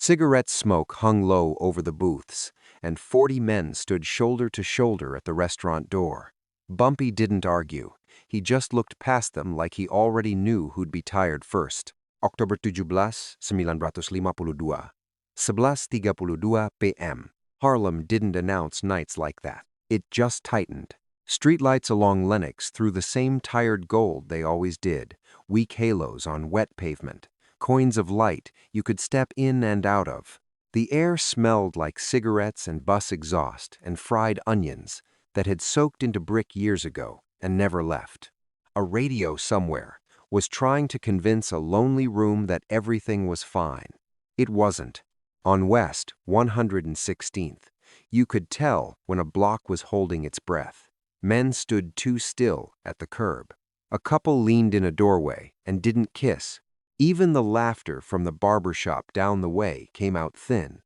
Cigarette smoke hung low over the booths, and 40 men stood shoulder to shoulder at the restaurant door. Bumpy didn't argue. He just looked past them like he already knew who'd be tired first. Oktober 17, 1952. 11:32 p.m. Harlem didn't announce nights like that. It just tightened. Streetlights along Lenox threw the same tired gold they always did, weak halos on wet pavement, coins of light you could step in and out of. The air smelled like cigarettes and bus exhaust and fried onions that had soaked into brick years ago and never left. A radio somewhere was trying to convince a lonely room that everything was fine. It wasn't. On West 116th, you could tell when a block was holding its breath. Men stood too still at the curb. A couple leaned in a doorway and didn't kiss. Even the laughter from the barber shop down the way came out thin,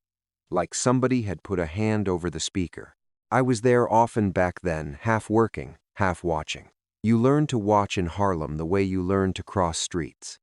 like somebody had put a hand over the speaker. I was there often back then, half working, half watching. You learn to watch in Harlem the way you learn to cross streets.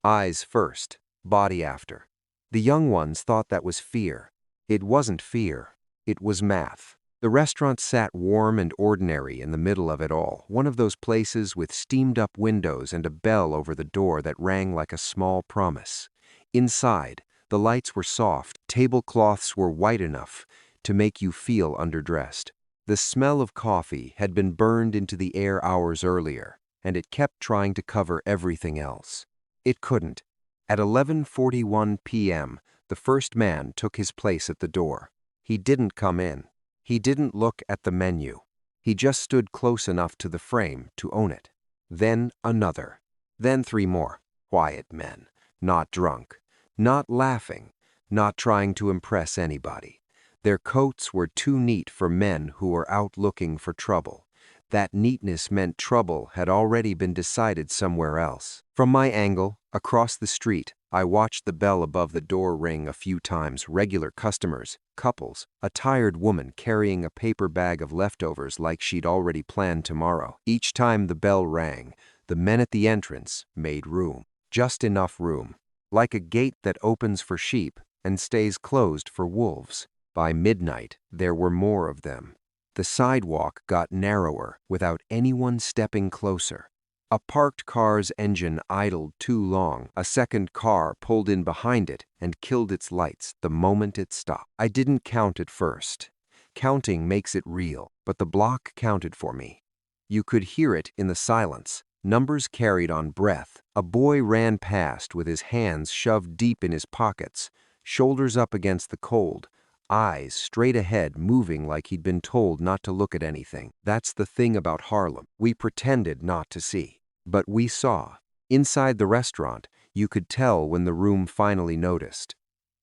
Eyes first, body after. The young ones thought that was fear. It wasn't fear. It was math. The restaurant sat warm and ordinary in the middle of it all, one of those places with steamed-up windows and a bell over the door that rang like a small promise. Inside, the lights were soft, tablecloths were white enough to make you feel underdressed. The smell of coffee had been burned into the air hours earlier, and it kept trying to cover everything else. It couldn't. At 11:41 p.m., the first man took his place at the door. He didn't come in. He didn't look at the menu. He just stood close enough to the frame to own it. Then another. Then 3 more. Quiet men. Not drunk. Not laughing. Not trying to impress anybody. Their coats were too neat for men who were out looking for trouble. That neatness meant trouble had already been decided somewhere else. From my angle, across the street, I watched the bell above the door ring a few times. Regular customers, couples, a tired woman carrying a paper bag of leftovers like she'd already planned tomorrow. Each time the bell rang, the men at the entrance made room. Just enough room. Like a gate that opens for sheep and stays closed for wolves. By midnight, there were more of them. The sidewalk got narrower without anyone stepping closer. A parked car's engine idled too long. A second car pulled in behind it and killed its lights the moment it stopped. I didn't count at first. Counting makes it real, but the block counted for me. You could hear it in the silence. Numbers carried on breath. A boy ran past with his hands shoved deep in his pockets, shoulders up against the cold, eyes straight ahead, moving like he'd been told not to look at anything. That's the thing about Harlem. We pretended not to see. But we saw. Inside the restaurant, you could tell when the room finally noticed.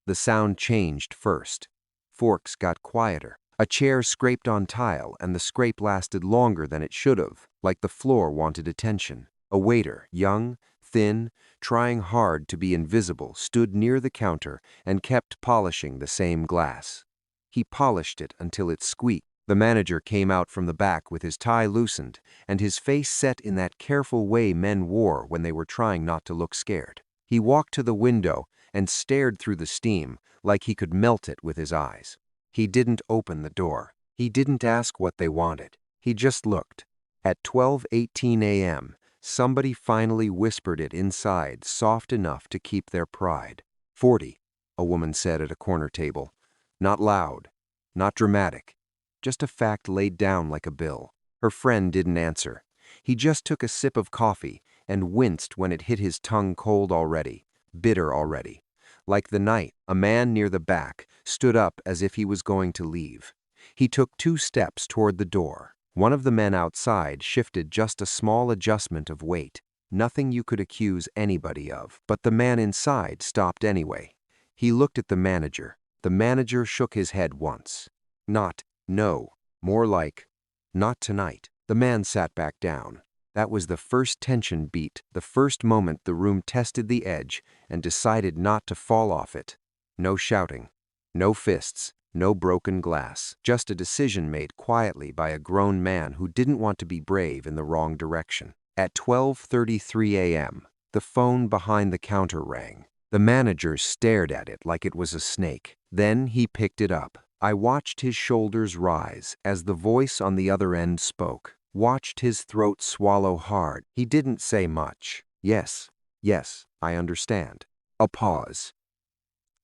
The sound changed first. Forks got quieter. A chair scraped on tile, and the scrape lasted longer than it should have, like the floor wanted attention. A waiter, young, thin, trying hard to be invisible, stood near the counter and kept polishing the same glass. He polished it until it squeaked. The manager came out from the back with his tie loosened and his face set in that careful way men wore when they were trying not to look scared. He walked to the window and stared through the steam like he could melt it with his eyes. He didn't open the door. He didn't ask what they wanted. He just looked. At 12:18 a.m., somebody finally whispered it inside, soft enough to keep their pride. 40, a woman said at a corner table. Not loud, not dramatic. Just a fact laid down like a bill. Her friend didn't answer. He just took a sip of coffee and winced when it hit his tongue cold already, bitter already. Like the night, a man near the back stood up as if he was going to leave. He took 2 steps toward the door. One of the men outside shifted just a small adjustment of weight, nothing you could accuse anybody of. But the man inside stopped anyway. He looked at the manager. The manager shook his head once. Not no, more like, not tonight. The man sat back down. That was the first tension beat, the first moment the room tested the edge and decided not to fall off it. No shouting, no fists, no broken glass, just a decision made quietly by a grown man who didn't want to be brave in the wrong direction. At 12:33 a.m., the phone behind the counter rang. The manager stared at it like it was a snake. Then he picked it up. I watched his shoulders rise as the voice on the other end spoke, watched his throat swallow hard. He didn't say much. Yes, yes, I understand. A pause.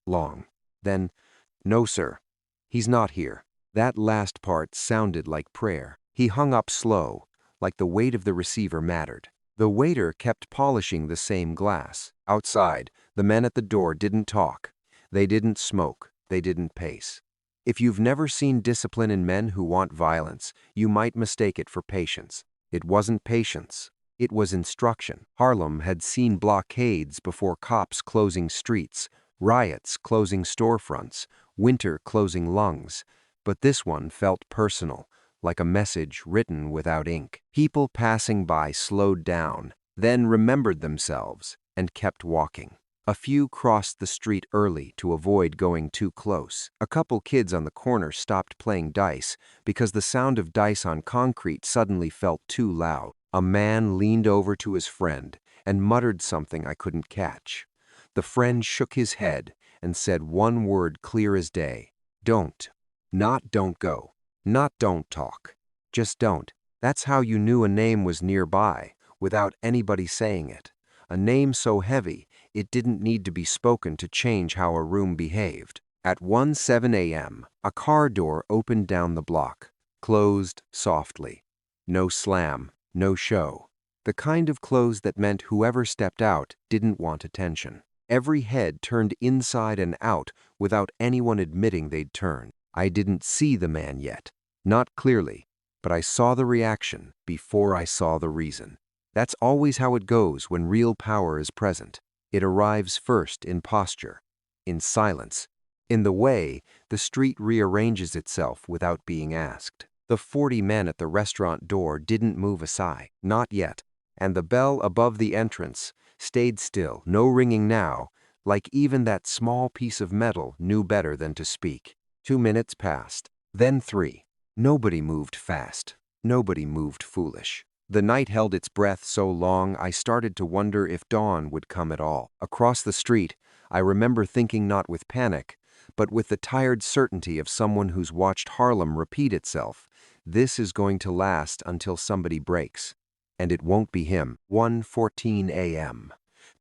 Long. Then, no, sir. He's not here. That last part sounded like prayer. He hung up slow, like the weight of the receiver mattered. The waiter kept polishing the same glass. Outside, the men at the door didn't talk. They didn't smoke. They didn't pace. If you've never seen discipline in men who want violence, you might mistake it for patience. It wasn't patience. It was instruction. Harlem had seen blockades before cops closing streets, riots closing storefronts, winter closing lungs. But this one felt personal, like a message written without ink. People passing by slowed down, then remembered themselves, and kept walking. A few crossed the street early to avoid going too close. A couple kids on the corner stopped playing dice because the sound of dice on concrete suddenly felt too loud. A man leaned over to his friend and muttered something I couldn't catch. The friend shook his head and said one word clear as day. Don't. Not don't go. Not don't talk. Just don't. That's how you knew a name was nearby, without anybody saying it. A name so heavy, it didn't need to be spoken to change how a room behaved. At 1:07 a.m., a car door opened down the block, closed softly. No slam, no show. The kind of close that meant whoever stepped out didn't want attention. Every head turned inside and out without anyone admitting they'd turned. I didn't see the man yet. Not clearly, but I saw the reaction before I saw the reason. That's always how it goes when real power is present. It arrives first in posture, in silence, in the way the street rearranges itself without being asked. The 40 men at the restaurant door didn't move aside, not yet, and the bell above the entrance stayed still, no ringing now, like even that small piece of metal knew better than to speak. 2 minutes passed, then 3. Nobody moved fast. Nobody moved foolish. The night held its breath so long I started to wonder if dawn would come at all. Across the street, I remember thinking not with panic, but with the tired certainty of someone who's watched Harlem repeat itself. This is going to last until somebody breaks. And it won't be him. 1:14 a.m.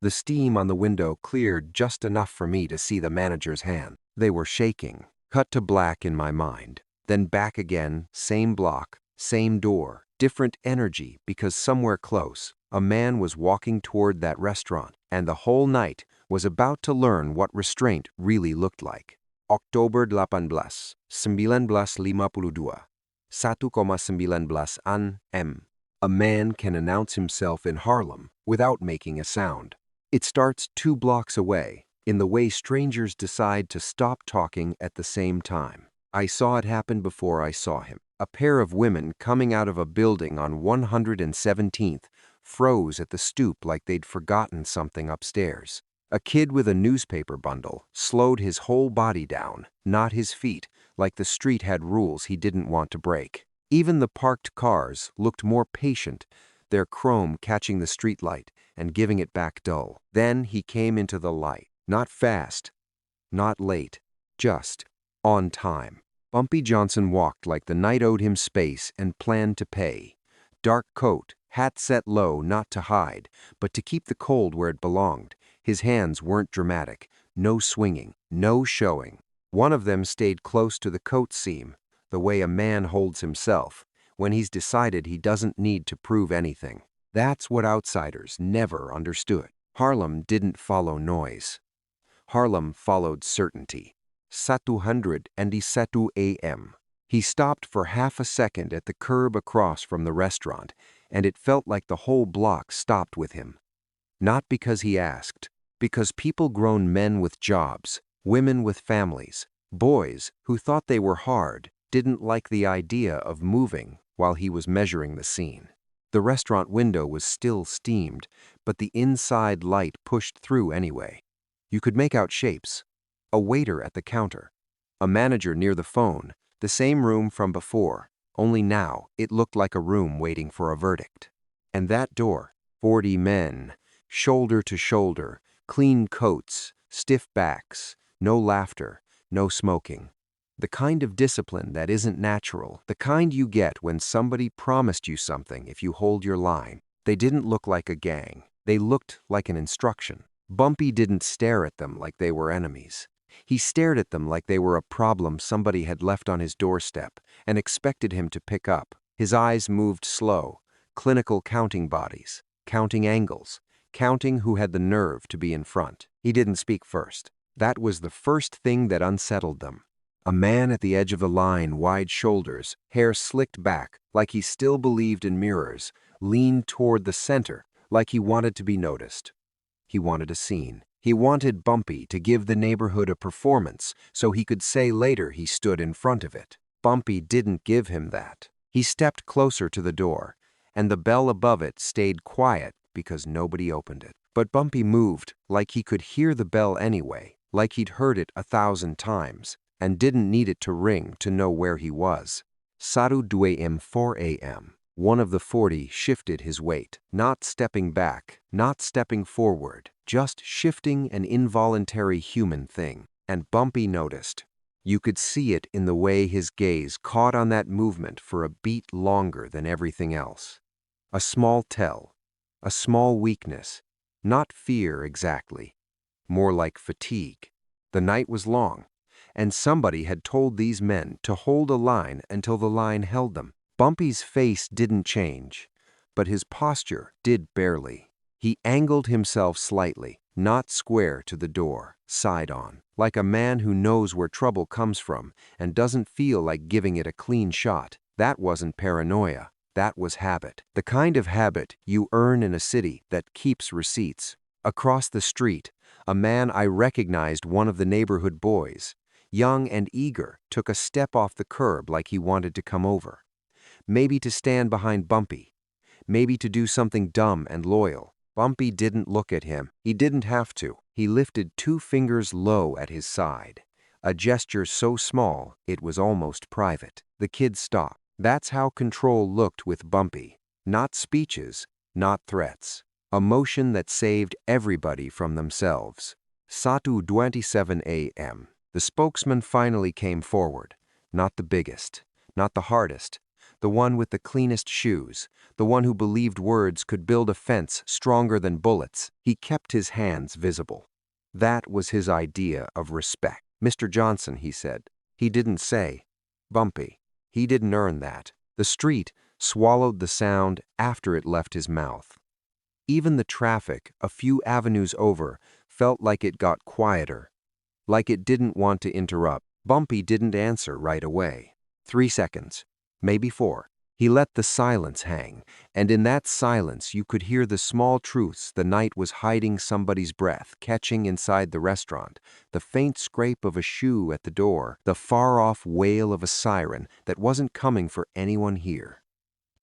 The steam on the window cleared just enough for me to see the manager's hand. They were shaking. Cut to black in my mind. Then back again, same block, same door. Different energy because somewhere close, a man was walking toward that restaurant, and the whole night was about to learn what restraint really looked like. Oktober 18, 1952, 1,19 m. A man can announce himself in Harlem without making a sound. It starts 2 blocks away, in the way strangers decide to stop talking at the same time. I saw it happen before I saw him. A pair of women coming out of a building on 117th froze at the stoop like they'd forgotten something upstairs. A kid with a newspaper bundle slowed his whole body down, not his feet, like the street had rules he didn't want to break. Even the parked cars looked more patient, their chrome catching the streetlight and giving it back dull. Then he came into the light, not fast, not late, just on time. Bumpy Johnson walked like the night owed him space and planned to pay. Dark coat, hat set low not to hide, but to keep the cold where it belonged. His hands weren't dramatic, no swinging, no showing. One of them stayed close to the coat seam, the way a man holds himself, when he's decided he doesn't need to prove anything. That's what outsiders never understood. Harlem didn't follow noise. Harlem followed certainty. 1:17 a.m. He stopped for half a second at the curb across from the restaurant, and it felt like the whole block stopped with him. Not because he asked, because people-grown men with jobs, women with families, boys who thought they were hard, didn't like the idea of moving while he was measuring the scene. The restaurant window was still steamed, but the inside light pushed through anyway. You could make out shapes. A waiter at the counter, a manager near the phone, the same room from before, only now it looked like a room waiting for a verdict. And that door, 40 men, shoulder to shoulder, Clean coats, stiff backs, no laughter, no smoking. The kind of discipline that isn't natural, the kind you get when somebody promised you something if you hold your line. They didn't look like a gang. They looked like an instruction. Bumpy didn't stare at them like they were enemies. He stared at them like they were a problem somebody had left on his doorstep and expected him to pick up. His eyes moved slow, clinical counting bodies, counting angles, counting who had the nerve to be in front. He didn't speak first. That was the first thing that unsettled them. A man at the edge of the line, wide shoulders, hair slicked back, like he still believed in mirrors, leaned toward the center, like he wanted to be noticed. He wanted a scene. He wanted Bumpy to give the neighborhood a performance so he could say later he stood in front of it. Bumpy didn't give him that. He stepped closer to the door, and the bell above it stayed quiet because nobody opened it. But Bumpy moved like he could hear the bell anyway, like he'd heard it 1,000 times, and didn't need it to ring to know where he was. Saru 2 4 a.m. One of the 40 shifted his weight, not stepping back, not stepping forward, just shifting an involuntary human thing. And Bumpy noticed. You could see it in the way his gaze caught on that movement for a beat longer than everything else. A small tell, a small weakness, not fear exactly, more like fatigue. The night was long, and somebody had told these men to hold a line until the line held them. Bumpy's face didn't change, but his posture did barely. He angled himself slightly, not square to the door, side on, like a man who knows where trouble comes from and doesn't feel like giving it a clean shot. That wasn't paranoia. That was habit. The kind of habit you earn in a city that keeps receipts. Across the street, a man I recognized, one of the neighborhood boys, young and eager, took a step off the curb like he wanted to come over. Maybe to stand behind Bumpy. Maybe to do something dumb and loyal. Bumpy didn't look at him. He didn't have to. He lifted 2 fingers low at his side. A gesture so small, it was almost private. The kid stopped. That's how control looked with Bumpy. Not speeches, not threats. A motion that saved everybody from themselves. 1:27 a.m. The spokesman finally came forward. Not the biggest, not the hardest, the one with the cleanest shoes, the one who believed words could build a fence stronger than bullets. He kept his hands visible. That was his idea of respect. Mr. Johnson, he said. He didn't say, Bumpy. He didn't earn that. The street swallowed the sound after it left his mouth. Even the traffic, a few avenues over, felt like it got quieter, like it didn't want to interrupt. Bumpy didn't answer right away. 3 seconds, maybe 4. He let the silence hang, and in that silence you could hear the small truths the night was hiding, somebody's breath catching inside the restaurant, the faint scrape of a shoe at the door, the far-off wail of a siren that wasn't coming for anyone here.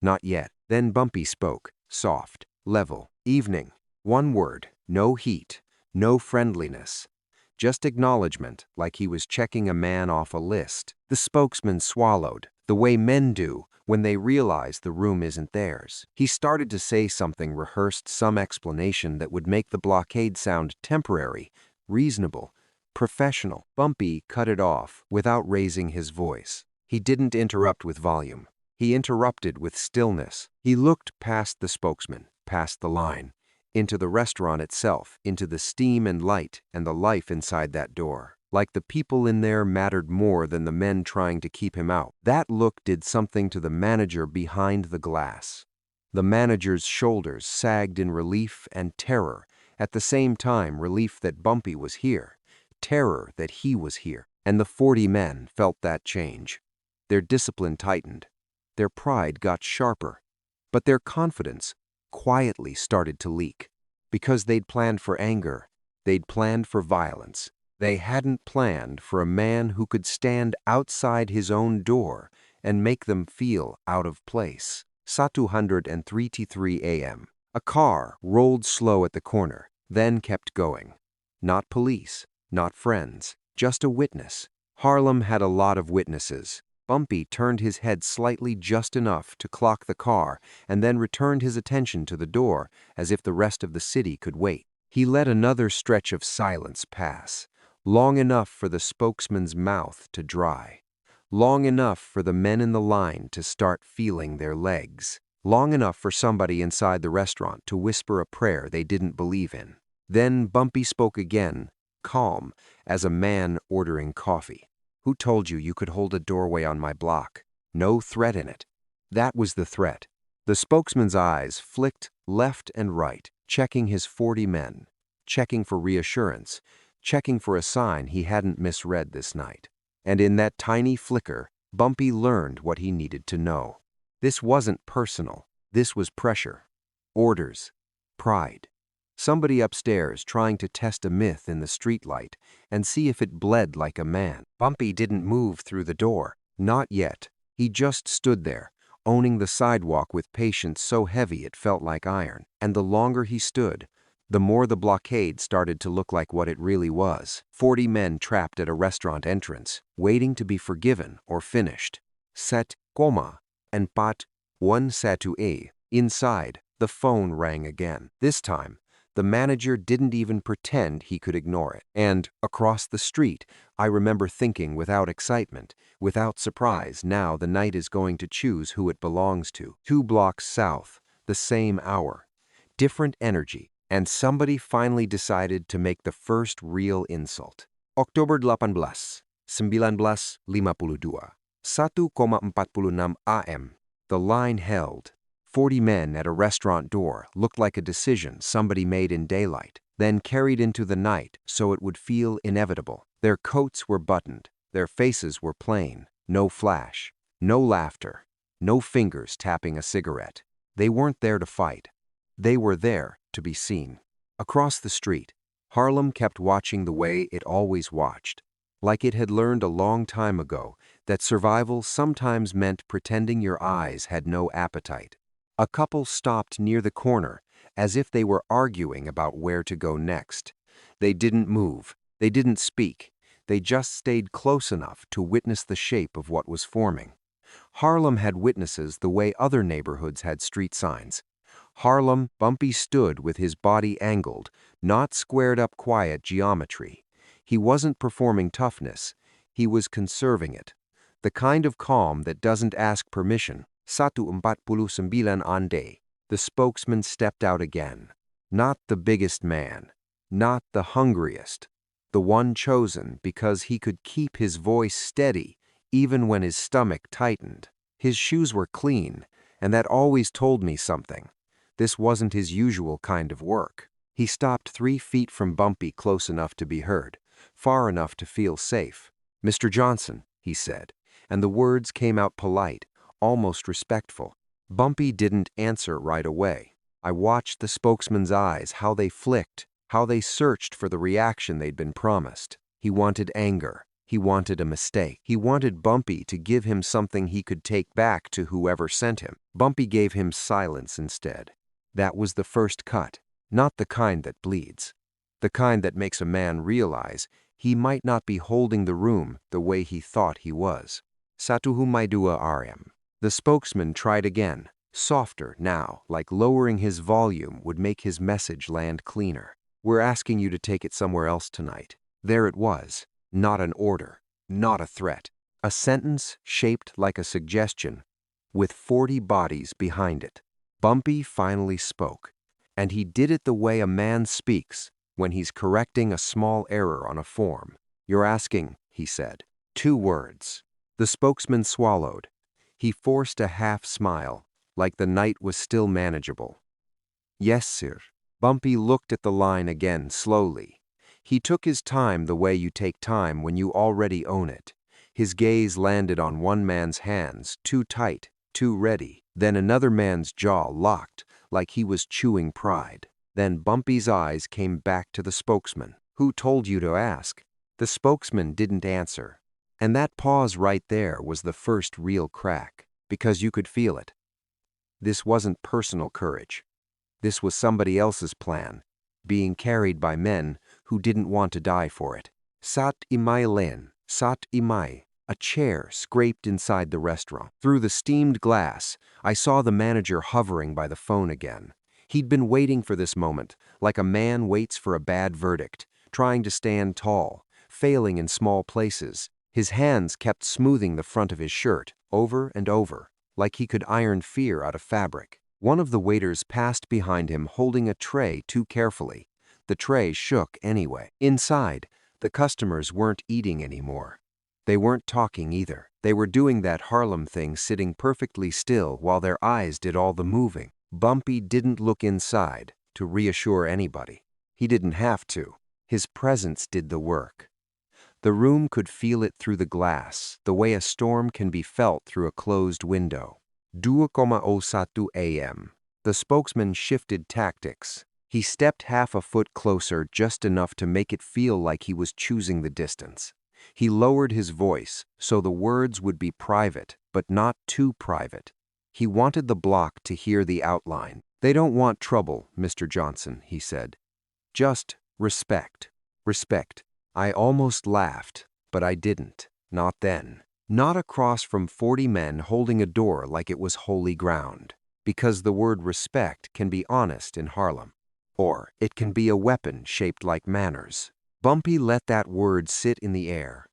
Not yet. Then Bumpy spoke, soft, level. Evening. One word, no heat, no friendliness. Just acknowledgement, like he was checking a man off a list. The spokesman swallowed, the way men do when they realize the room isn't theirs. He started to say something rehearsed, some explanation that would make the blockade sound temporary, reasonable, professional. Bumpy cut it off without raising his voice. He didn't interrupt with volume. He interrupted with stillness. He looked past the spokesman, past the line, into the restaurant itself, into the steam and light and the life inside that door. Like the people in there mattered more than the men trying to keep him out. That look did something to the manager behind the glass. The manager's shoulders sagged in relief and terror, at the same time relief that Bumpy was here, terror that he was here. And the 40 men felt that change. Their discipline tightened. Their pride got sharper. But their confidence quietly started to leak. Because they'd planned for anger, they'd planned for violence. They hadn't planned for a man who could stand outside his own door and make them feel out of place. 1:03 a.m. A car rolled slow at the corner, then kept going. Not police, not friends, just a witness. Harlem had a lot of witnesses. Bumpy turned his head slightly just enough to clock the car and then returned his attention to the door as if the rest of the city could wait. He let another stretch of silence pass, long enough for the spokesman's mouth to dry, long enough for the men in the line to start feeling their legs, long enough for somebody inside the restaurant to whisper a prayer they didn't believe in. Then Bumpy spoke again, calm as a man ordering coffee. "Who told you you could hold a doorway on my block? No threat in it." That was the threat. The spokesman's eyes flicked left and right, checking his 40 men, checking for reassurance, checking for a sign he hadn't misread this night. And in that tiny flicker, Bumpy learned what he needed to know. This wasn't personal. This was pressure. Orders. Pride. Somebody upstairs trying to test a myth in the streetlight and see if it bled like a man. Bumpy didn't move through the door. Not yet. He just stood there, owning the sidewalk with patience so heavy it felt like iron. And the longer he stood, the more the blockade started to look like what it really was. 40 men trapped at a restaurant entrance, waiting to be forgiven or finished. Set, coma, and pat, 1-1. Inside, the phone rang again. This time, the manager didn't even pretend he could ignore it. And, across the street, I remember thinking without excitement, without surprise, now the night is going to choose who it belongs to. 2 blocks south, the same hour. Different energy. And somebody finally decided to make the first real insult. October 18, 1952, 1:46 AM. The line held. 40 men at a restaurant door looked like a decision somebody made in daylight, then carried into the night so it would feel inevitable. Their coats were buttoned, their faces were plain, no flash, no laughter, no fingers tapping a cigarette. They weren't there to fight. They were there to be seen. Across the street, Harlem kept watching the way it always watched, like it had learned a long time ago that survival sometimes meant pretending your eyes had no appetite. A couple stopped near the corner, as if they were arguing about where to go next. They didn't move, they didn't speak, they just stayed close enough to witness the shape of what was forming. Harlem had witnesses the way other neighborhoods had street signs. Harlem, Bumpy stood with his body angled, not squared-up quiet geometry. He wasn't performing toughness, he was conserving it. The kind of calm that doesn't ask permission. 1:49 ande. The spokesman stepped out again. Not the biggest man, not the hungriest. The one chosen because he could keep his voice steady even when his stomach tightened. His shoes were clean, and that always told me something. This wasn't his usual kind of work. He stopped 3 feet from Bumpy, close enough to be heard, far enough to feel safe. "Mr. Johnson," he said, and the words came out polite, almost respectful. Bumpy didn't answer right away. I watched the spokesman's eyes, how they flicked, how they searched for the reaction they'd been promised. He wanted anger. He wanted a mistake. He wanted Bumpy to give him something he could take back to whoever sent him. Bumpy gave him silence instead. That was the first cut, not the kind that bleeds. The kind that makes a man realize he might not be holding the room the way he thought he was. 1:02 RM. The spokesman tried again, softer now, like lowering his volume would make his message land cleaner. "We're asking you to take it somewhere else tonight." There it was, not an order, not a threat. A sentence shaped like a suggestion, with 40 bodies behind it. Bumpy finally spoke, and he did it the way a man speaks when he's correcting a small error on a form. "You're asking," he said. 2 words. The spokesman swallowed. He forced a half smile, like the night was still manageable. "Yes, sir." Bumpy looked at the line again slowly. He took his time the way you take time when you already own it. His gaze landed on one man's hands, too tight, too ready. Then another man's jaw locked, like he was chewing pride. Then Bumpy's eyes came back to the spokesman. "Who told you to ask?" The spokesman didn't answer. And that pause right there was the first real crack, because you could feel it. This wasn't personal courage. This was somebody else's plan, being carried by men who didn't want to die for it. "Sat imai len, sat imai." A chair scraped inside the restaurant. Through the steamed glass, I saw the manager hovering by the phone again. He'd been waiting for this moment, like a man waits for a bad verdict, trying to stand tall, failing in small places. His hands kept smoothing the front of his shirt, over and over, like he could iron fear out of fabric. One of the waiters passed behind him holding a tray too carefully. The tray shook anyway. Inside, the customers weren't eating anymore. They weren't talking either. They were doing that Harlem thing, sitting perfectly still while their eyes did all the moving. Bumpy didn't look inside to reassure anybody. He didn't have to. His presence did the work. The room could feel it through the glass, the way a storm can be felt through a closed window. 2:01 a.m. The spokesman shifted tactics. He stepped half a foot closer, just enough to make it feel like he was choosing the distance. He lowered his voice so the words would be private, but not too private. He wanted the block to hear the outline. "They don't want trouble, Mr. Johnson," he said. "Just respect. Respect." I almost laughed, but I didn't. Not then. Not across from 40 men holding a door like it was holy ground. Because the word respect can be honest in Harlem. Or it can be a weapon shaped like manners. Bumpy let that word sit in the air.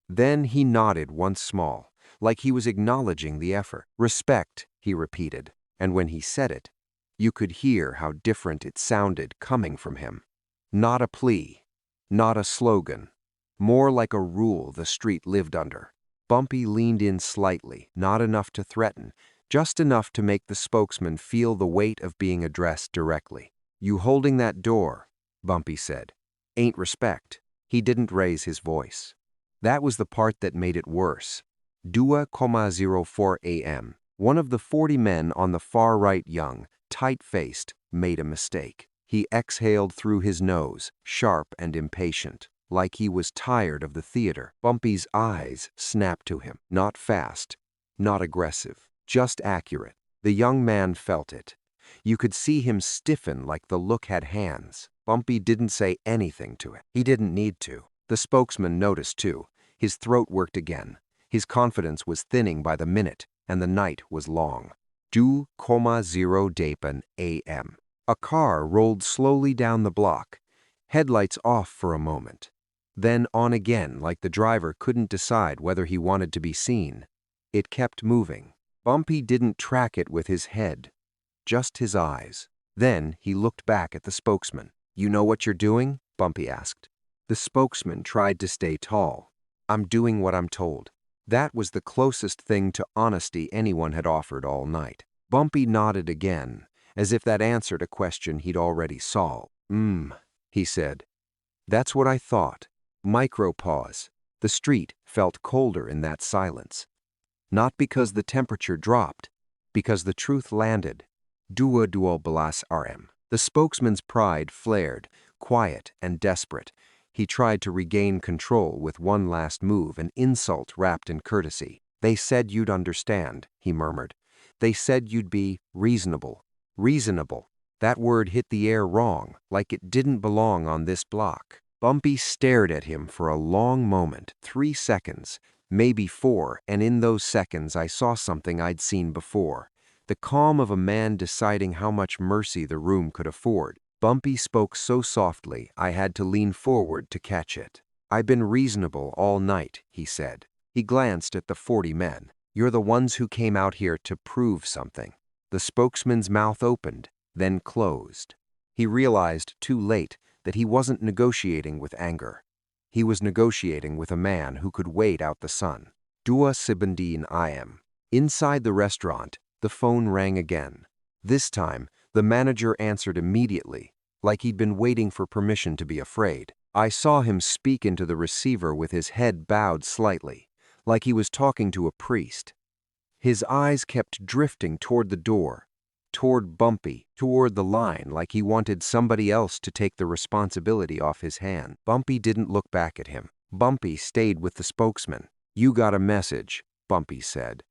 Then he nodded once small, like he was acknowledging the effort. "Respect," he repeated, and when he said it, you could hear how different it sounded coming from him. Not a plea, not a slogan, more like a rule the street lived under. Bumpy leaned in slightly, not enough to threaten, just enough to make the spokesman feel the weight of being addressed directly. "You holding that door," Bumpy said, "ain't respect." He didn't raise his voice. That was the part that made it worse. 2:04 a.m. One of the 40 men on the far right, young, tight-faced, made a mistake. He exhaled through his nose, sharp and impatient, like he was tired of the theater. Bumpy's eyes snapped to him. Not fast, not aggressive, just accurate. The young man felt it. You could see him stiffen like the look had hands. Bumpy didn't say anything to it. He didn't need to. The spokesman noticed too. His throat worked again. His confidence was thinning by the minute, and the night was long. 2:08 a.m. A car rolled slowly down the block, headlights off for a moment, then on again like the driver couldn't decide whether he wanted to be seen. It kept moving. Bumpy didn't track it with his head, just his eyes. Then he looked back at the spokesman. "You know what you're doing?" Bumpy asked. The spokesman tried to stay tall. "I'm doing what I'm told." That was the closest thing to honesty anyone had offered all night. Bumpy nodded again, as if that answered a question he'd already solved. He said. "That's what I thought." Micro pause. The street felt colder in that silence. Not because the temperature dropped, because the truth landed. 2:12 rm. The spokesman's pride flared, quiet and desperate. He tried to regain control with one last move, an insult wrapped in courtesy. "They said you'd understand," he murmured. "They said you'd be reasonable." Reasonable. That word hit the air wrong, like it didn't belong on this block. Bumpy stared at him for a long moment, 3 seconds, maybe 4, and in those seconds I saw something I'd seen before. The calm of a man deciding how much mercy the room could afford. Bumpy spoke so softly I had to lean forward to catch it. "I've been reasonable all night," he said. He glanced at the 40 men. "You're the ones who came out here to prove something." The spokesman's mouth opened, then closed. He realized too late that he wasn't negotiating with anger. He was negotiating with a man who could wait out the sun. 2:17 a.m. Inside the restaurant, the phone rang again. This time, the manager answered immediately, like he'd been waiting for permission to be afraid. I saw him speak into the receiver with his head bowed slightly, like he was talking to a priest. His eyes kept drifting toward the door, toward Bumpy, toward the line, like he wanted somebody else to take the responsibility off his hand. Bumpy didn't look back at him. Bumpy stayed with the spokesman. "You got a message," Bumpy said.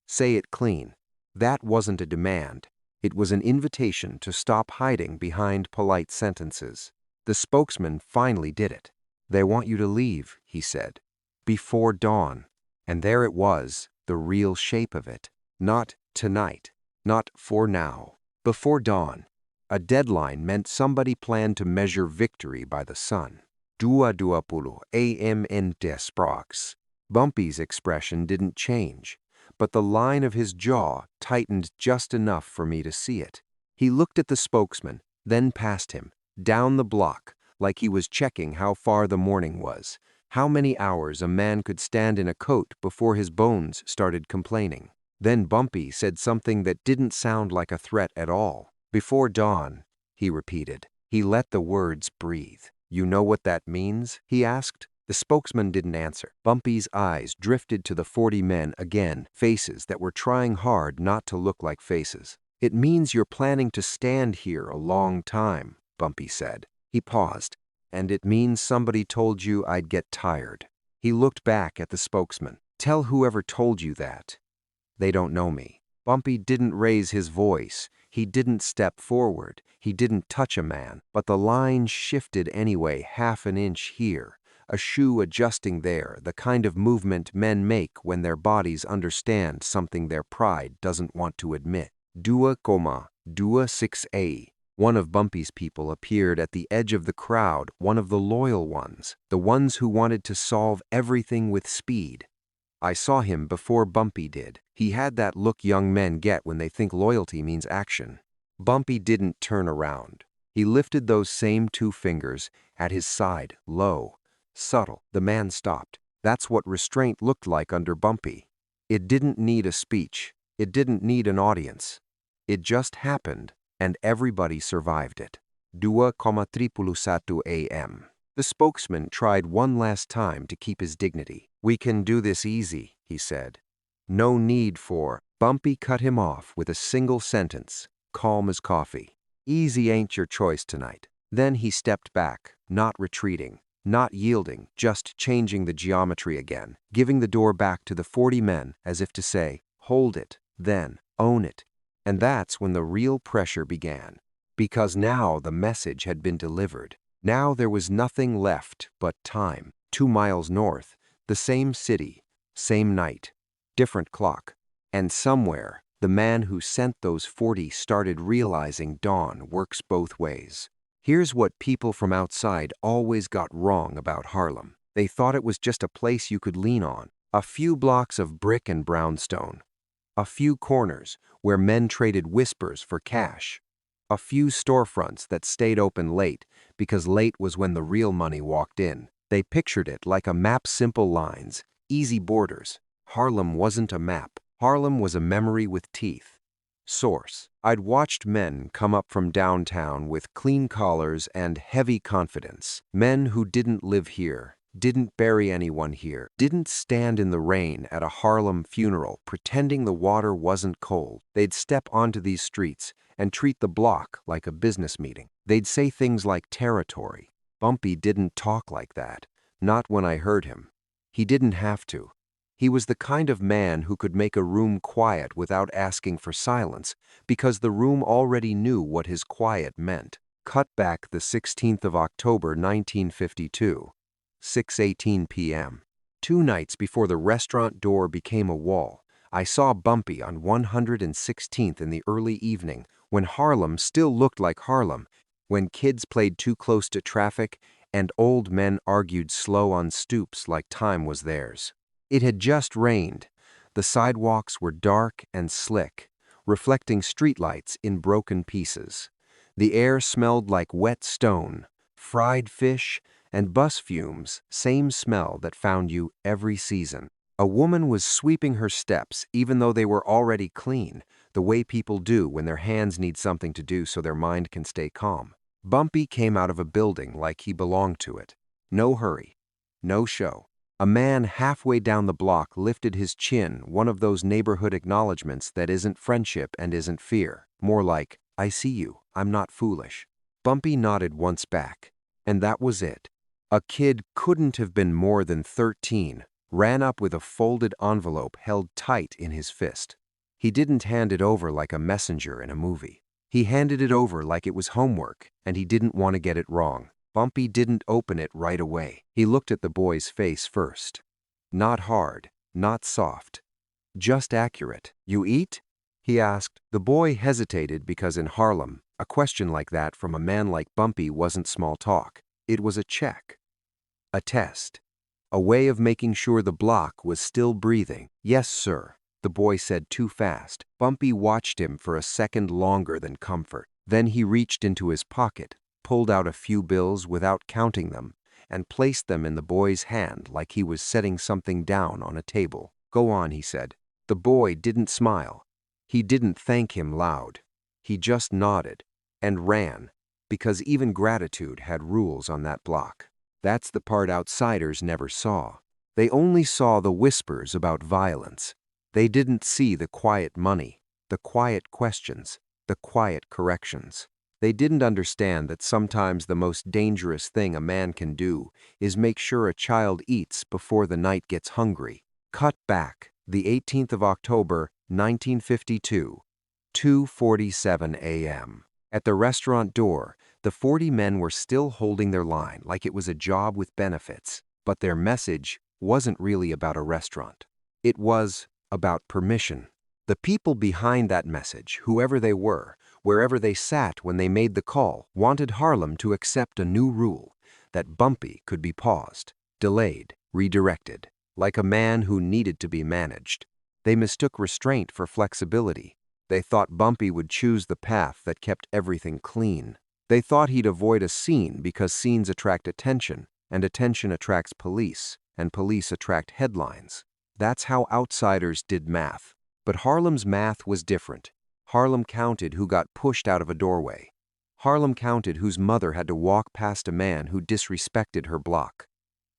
"Say it clean." That wasn't a demand. It was an invitation to stop hiding behind polite sentences. The spokesman finally did it. "They want you to leave," he said, "before dawn." And there it was, the real shape of it. Not tonight, not for now, before dawn. A deadline meant somebody planned to measure victory by the sun. 22 a.m. Sprox. Bumpy's expression didn't change, but the line of his jaw tightened just enough for me to see it. He looked at the spokesman, then past him, down the block, like he was checking how far the morning was, how many hours a man could stand in a coat before his bones started complaining. Then Bumpy said something that didn't sound like a threat at all. "Before dawn," he repeated. He let the words breathe. "You know what that means?" he asked. The spokesman didn't answer. Bumpy's eyes drifted to the 40 men again, faces that were trying hard not to look like faces. "It means you're planning to stand here a long time," Bumpy said. He paused. "And it means somebody told you I'd get tired." He looked back at the spokesman. "Tell whoever told you that. They don't know me." Bumpy didn't raise his voice. He didn't step forward. He didn't touch a man. But the line shifted anyway, half an inch here, a shoe adjusting there, the kind of movement men make when their bodies understand something their pride doesn't want to admit. 2,26A. One of Bumpy's people appeared at the edge of the crowd, one of the loyal ones, the ones who wanted to solve everything with speed. I saw him before Bumpy did. He had that look young men get when they think loyalty means action. Bumpy didn't turn around. He lifted those same 2 fingers at his side, low, subtle. The man stopped. That's what restraint looked like under Bumpy. It didn't need a speech. It didn't need an audience. It just happened, and everybody survived it. 2,31 a.m. The spokesman tried one last time to keep his dignity. "We can do this easy," he said. "No need for—" Bumpy cut him off with a single sentence, calm as coffee. "Easy ain't your choice tonight." Then he stepped back, not retreating, not yielding, just changing the geometry again, giving the door back to the 40 men as if to say, "Hold it, then, own it." And that's when the real pressure began. Because now the message had been delivered. Now there was nothing left but time. 2 miles north, the same city, same night, different clock. And somewhere, the man who sent those 40 started realizing dawn works both ways. Here's what people from outside always got wrong about Harlem. They thought it was just a place you could lean on. A few blocks of brick and brownstone. A few corners where men traded whispers for cash. A few storefronts that stayed open late because late was when the real money walked in. They pictured it like a map, simple lines, easy borders. Harlem wasn't a map. Harlem was a memory with teeth. Source: I'd watched men come up from downtown with clean collars and heavy confidence. Men who didn't live here, didn't bury anyone here, didn't stand in the rain at a Harlem funeral pretending the water wasn't cold. They'd step onto these streets and treat the block like a business meeting. They'd say things like territory. Bumpy didn't talk like that. Not when I heard him. He didn't have to. He was the kind of man who could make a room quiet without asking for silence, because the room already knew what his quiet meant. Cut back the 16th of October, 1952. 6:18 p.m. 2 nights before the restaurant door became a wall, I saw Bumpy on 116th in the early evening, when Harlem still looked like Harlem, when kids played too close to traffic and old men argued slow on stoops like time was theirs. It had just rained. The sidewalks were dark and slick, reflecting streetlights in broken pieces. The air smelled like wet stone, fried fish, and bus fumes, same smell that found you every season. A woman was sweeping her steps even though they were already clean, the way people do when their hands need something to do so their mind can stay calm. Bumpy came out of a building like he belonged to it. No hurry, no show. A man halfway down the block lifted his chin, one of those neighborhood acknowledgments that isn't friendship and isn't fear. More like, "I see you, I'm not foolish." Bumpy nodded once back, and that was it. A kid couldn't have been more than 13, ran up with a folded envelope held tight in his fist. He didn't hand it over like a messenger in a movie. He handed it over like it was homework, and he didn't want to get it wrong. Bumpy didn't open it right away. He looked at the boy's face first. Not hard, not soft, just accurate. "You eat?" he asked. The boy hesitated because in Harlem, a A question like that from a man like Bumpy wasn't small talk. It was a check. A test. A way of making sure the block was still breathing. "Yes, sir," the boy said too fast. Bumpy watched him for a second longer than comfort. Then he reached into his pocket, pulled out a few bills without counting them, and placed them in the boy's hand like he was setting something down on a table. "Go on," he said. The boy didn't smile. He didn't thank him loud. He just nodded and ran, because even gratitude had rules on that block. That's the part outsiders never saw. They only saw the whispers about violence. They didn't see the quiet money, the quiet questions, the quiet corrections. They didn't understand that sometimes the most dangerous thing a man can do is make sure a child eats before the night gets hungry. Cut back, the 18th of October, 1952, 2:47 a.m. At the restaurant door, the 40 men were still holding their line like it was a job with benefits, but their message wasn't really about a restaurant. It was about permission. The people behind that message, whoever they were, wherever they sat when they made the call, wanted Harlem to accept a new rule, that Bumpy could be paused, delayed, redirected, like a man who needed to be managed. They mistook restraint for flexibility. They thought Bumpy would choose the path that kept everything clean. They thought he'd avoid a scene because scenes attract attention, and attention attracts police, and police attract headlines. That's how outsiders did math. But Harlem's math was different. Harlem counted who got pushed out of a doorway. Harlem counted whose mother had to walk past a man who disrespected her block.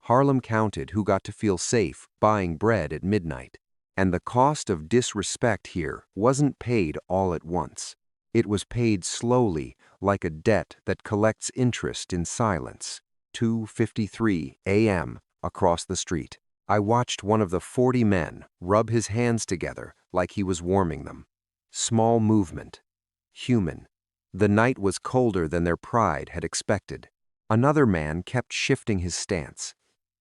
Harlem counted who got to feel safe buying bread at midnight. And the cost of disrespect here wasn't paid all at once. It was paid slowly, like a debt that collects interest in silence. 2:53 a.m. across the street. I watched one of the 40 men rub his hands together like he was warming them. Small movement. Human. The night was colder than their pride had expected. Another man kept shifting his stance.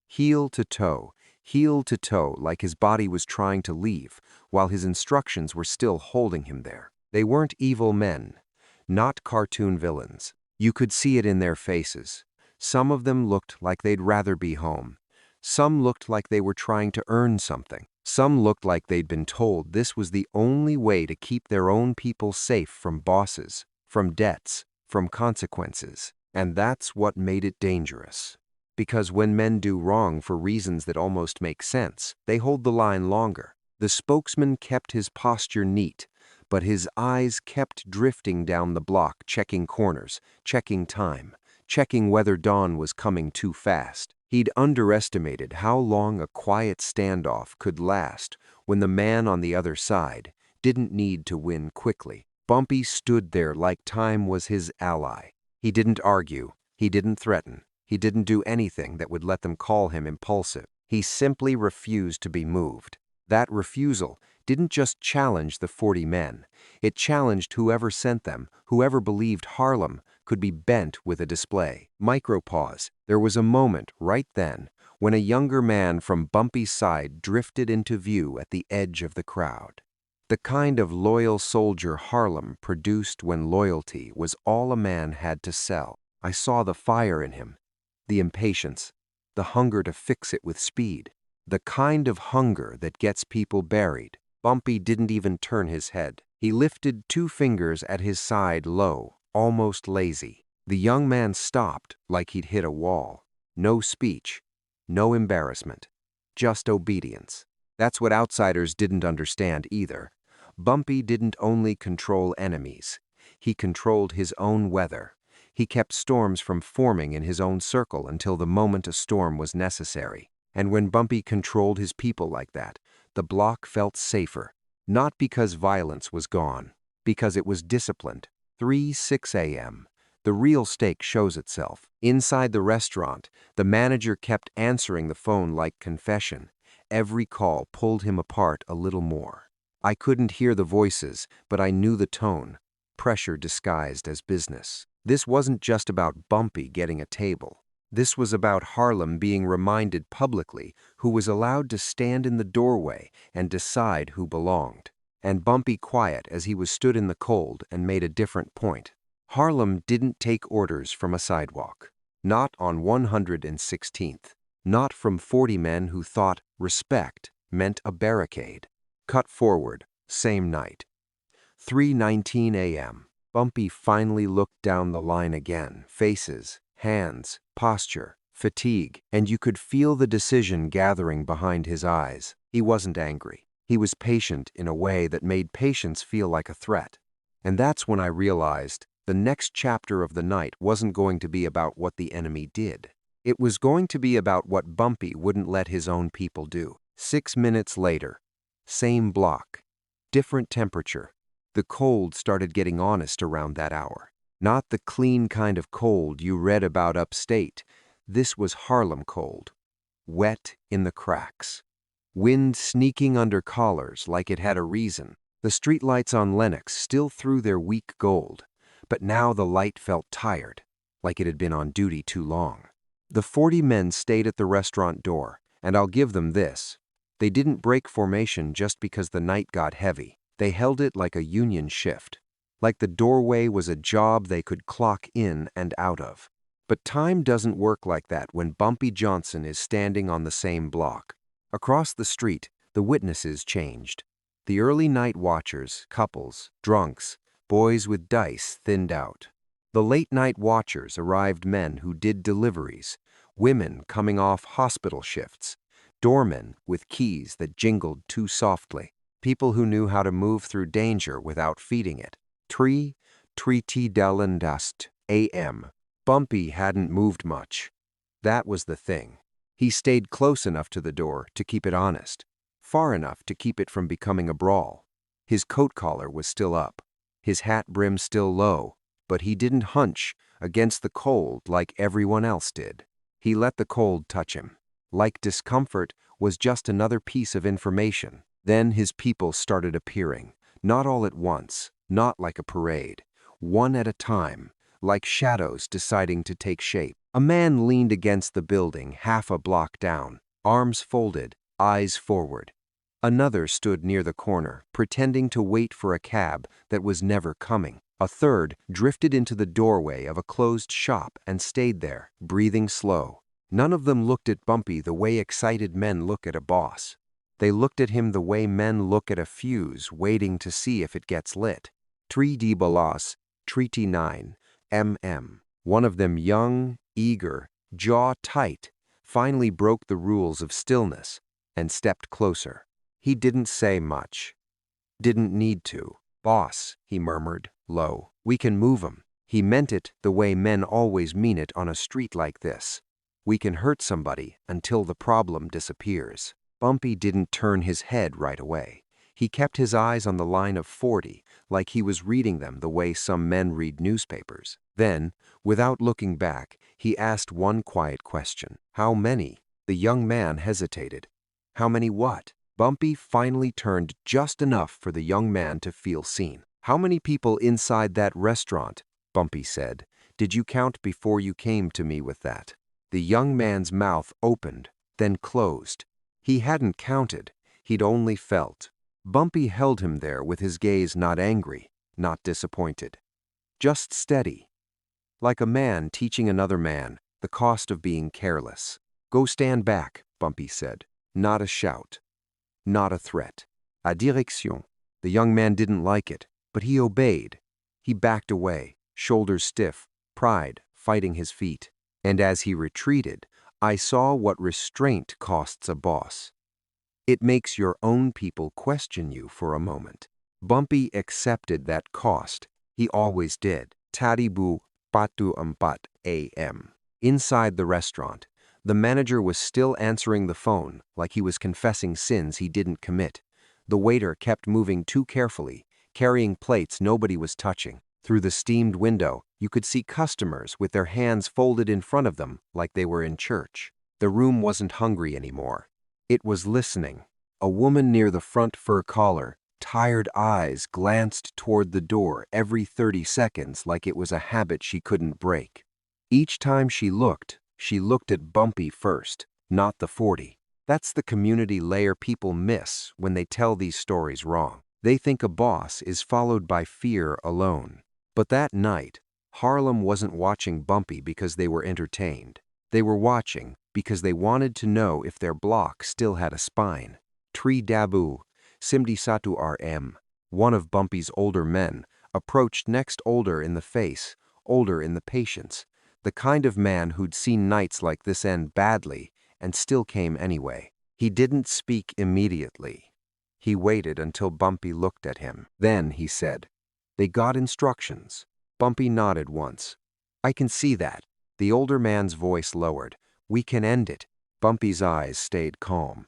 Heel to toe, like his body was trying to leave, while his instructions were still holding him there. They weren't evil men, not cartoon villains. You could see it in their faces. Some of them looked like they'd rather be home. Some looked like they were trying to earn something. Some looked like they'd been told this was the only way to keep their own people safe from bosses, from debts, from consequences. And that's what made it dangerous. Because when men do wrong for reasons that almost make sense, they hold the line longer. The spokesman kept his posture neat, but his eyes kept drifting down the block, checking corners, checking time, checking whether dawn was coming too fast. He'd underestimated how long a quiet standoff could last when the man on the other side didn't need to win quickly. Bumpy stood there like time was his ally. He didn't argue. He didn't threaten. He didn't do anything that would let them call him impulsive. He simply refused to be moved. That refusal didn't just challenge the 40 men. It challenged whoever sent them, whoever believed Harlem could be bent with a display. Micropause. There was a moment right then when a younger man from Bumpy's side drifted into view at the edge of the crowd. The kind of loyal soldier Harlem produced when loyalty was all a man had to sell. I saw the fire in him, the impatience, the hunger to fix it with speed, the kind of hunger that gets people buried. Bumpy didn't even turn his head. He lifted 2 fingers at his side low, almost lazy. The young man stopped like he'd hit a wall. No speech, no embarrassment, just obedience. That's what outsiders didn't understand either. Bumpy didn't only control enemies. He controlled his own weather. He kept storms from forming in his own circle until the moment a storm was necessary. And when Bumpy controlled his people like that, the block felt safer. Not because violence was gone, because it was disciplined. 3:06 a.m. The real stake shows itself. Inside the restaurant, the manager kept answering the phone like confession. Every call pulled him apart a little more. I couldn't hear the voices, but I knew the tone. Pressure disguised as business. This wasn't just about Bumpy getting a table. This was about Harlem being reminded publicly who was allowed to stand in the doorway and decide who belonged. And Bumpy quiet as he was stood in the cold and made a different point. Harlem didn't take orders from a sidewalk. Not on 116th. Not from 40 men who thought respect meant a barricade. Cut forward, same night. 3:19 a.m. Bumpy finally looked down the line again. Faces, hands, posture, fatigue, and you could feel the decision gathering behind his eyes. He wasn't angry. He was patient in a way that made patience feel like a threat. And that's when I realized the next chapter of the night wasn't going to be about what the enemy did. It was going to be about what Bumpy wouldn't let his own people do. 6 minutes later, same block, different temperature. The cold started getting honest around that hour. Not the clean kind of cold you read about upstate. This was Harlem cold. Wet in the cracks. Wind sneaking under collars like it had a reason. The streetlights on Lenox still threw their weak gold, but now the light felt tired, like it had been on duty too long. The 40 men stayed at the restaurant door, and I'll give them this. They didn't break formation just because the night got heavy. They held it like a union shift, like the doorway was a job they could clock in and out of. But time doesn't work like that when Bumpy Johnson is standing on the same block. Across the street, the witnesses changed. The early night watchers, couples, drunks, boys with dice thinned out. The late night watchers arrived men who did deliveries, women coming off hospital shifts, doormen with keys that jingled too softly. People who knew how to move through danger without feeding it. 3:30 a.m. Bumpy hadn't moved much. That was the thing. He stayed close enough to the door to keep it honest, far enough to keep it from becoming a brawl. His coat collar was still up, his hat brim still low, but he didn't hunch against the cold like everyone else did. He let the cold touch him, like discomfort was just another piece of information. Then his people started appearing, not all at once, not like a parade, one at a time, like shadows deciding to take shape. A man leaned against the building half a block down, arms folded, eyes forward. Another stood near the corner, pretending to wait for a cab that was never coming. A third drifted into the doorway of a closed shop and stayed there, breathing slow. None of them looked at Bumpy the way excited men look at a boss. They looked at him the way men look at a fuse waiting to see if it gets lit. 3D Balas, Treaty 9, MM. One of them, young, eager, jaw tight, finally broke the rules of stillness and stepped closer. He didn't say much. Didn't need to. Boss, he murmured, low. We can move 'em. He meant it the way men always mean it on a street like this. We can hurt somebody until the problem disappears. Bumpy didn't turn his head right away. He kept his eyes on the line of 40, like he was reading them the way some men read newspapers. Then, without looking back, he asked one quiet question. How many? The young man hesitated. How many what? Bumpy finally turned just enough for the young man to feel seen. How many people inside that restaurant? Bumpy said. Did you count before you came to me with that? The young man's mouth opened, then closed. He hadn't counted, he'd only felt. Bumpy held him there with his gaze not angry, not disappointed. Just steady. Like a man teaching another man the cost of being careless. Go stand back, Bumpy said. Not a shout. Not a threat. A direction. The young man didn't like it, but he obeyed. He backed away, shoulders stiff, pride fighting his feet. And as he retreated, I saw what restraint costs a boss. It makes your own people question you for a moment. Bumpy accepted that cost. He always did. Taribu patu 4 a.m. Inside the restaurant, the manager was still answering the phone like he was confessing sins he didn't commit. The waiter kept moving too carefully, carrying plates nobody was touching. Through the steamed window, you could see customers with their hands folded in front of them like they were in church. The room wasn't hungry anymore. It was listening. A woman near the front fur collar, tired eyes glanced toward the door every 30 seconds like it was a habit she couldn't break. Each time she looked at Bumpy first, not the 40. That's the community layer people miss when they tell these stories wrong. They think a boss is followed by fear alone. But that night, Harlem wasn't watching Bumpy because they were entertained. They were watching because they wanted to know if their block still had a spine. Tri Dabu, Simdi Satu RM, one of Bumpy's older men, approached next, older in the face, older in the patience, the kind of man who'd seen nights like this end badly and still came anyway. He didn't speak immediately. He waited until Bumpy looked at him. Then he said, "They got instructions." Bumpy nodded once. "I can see that." The older man's voice lowered. "We can end it." Bumpy's eyes stayed calm.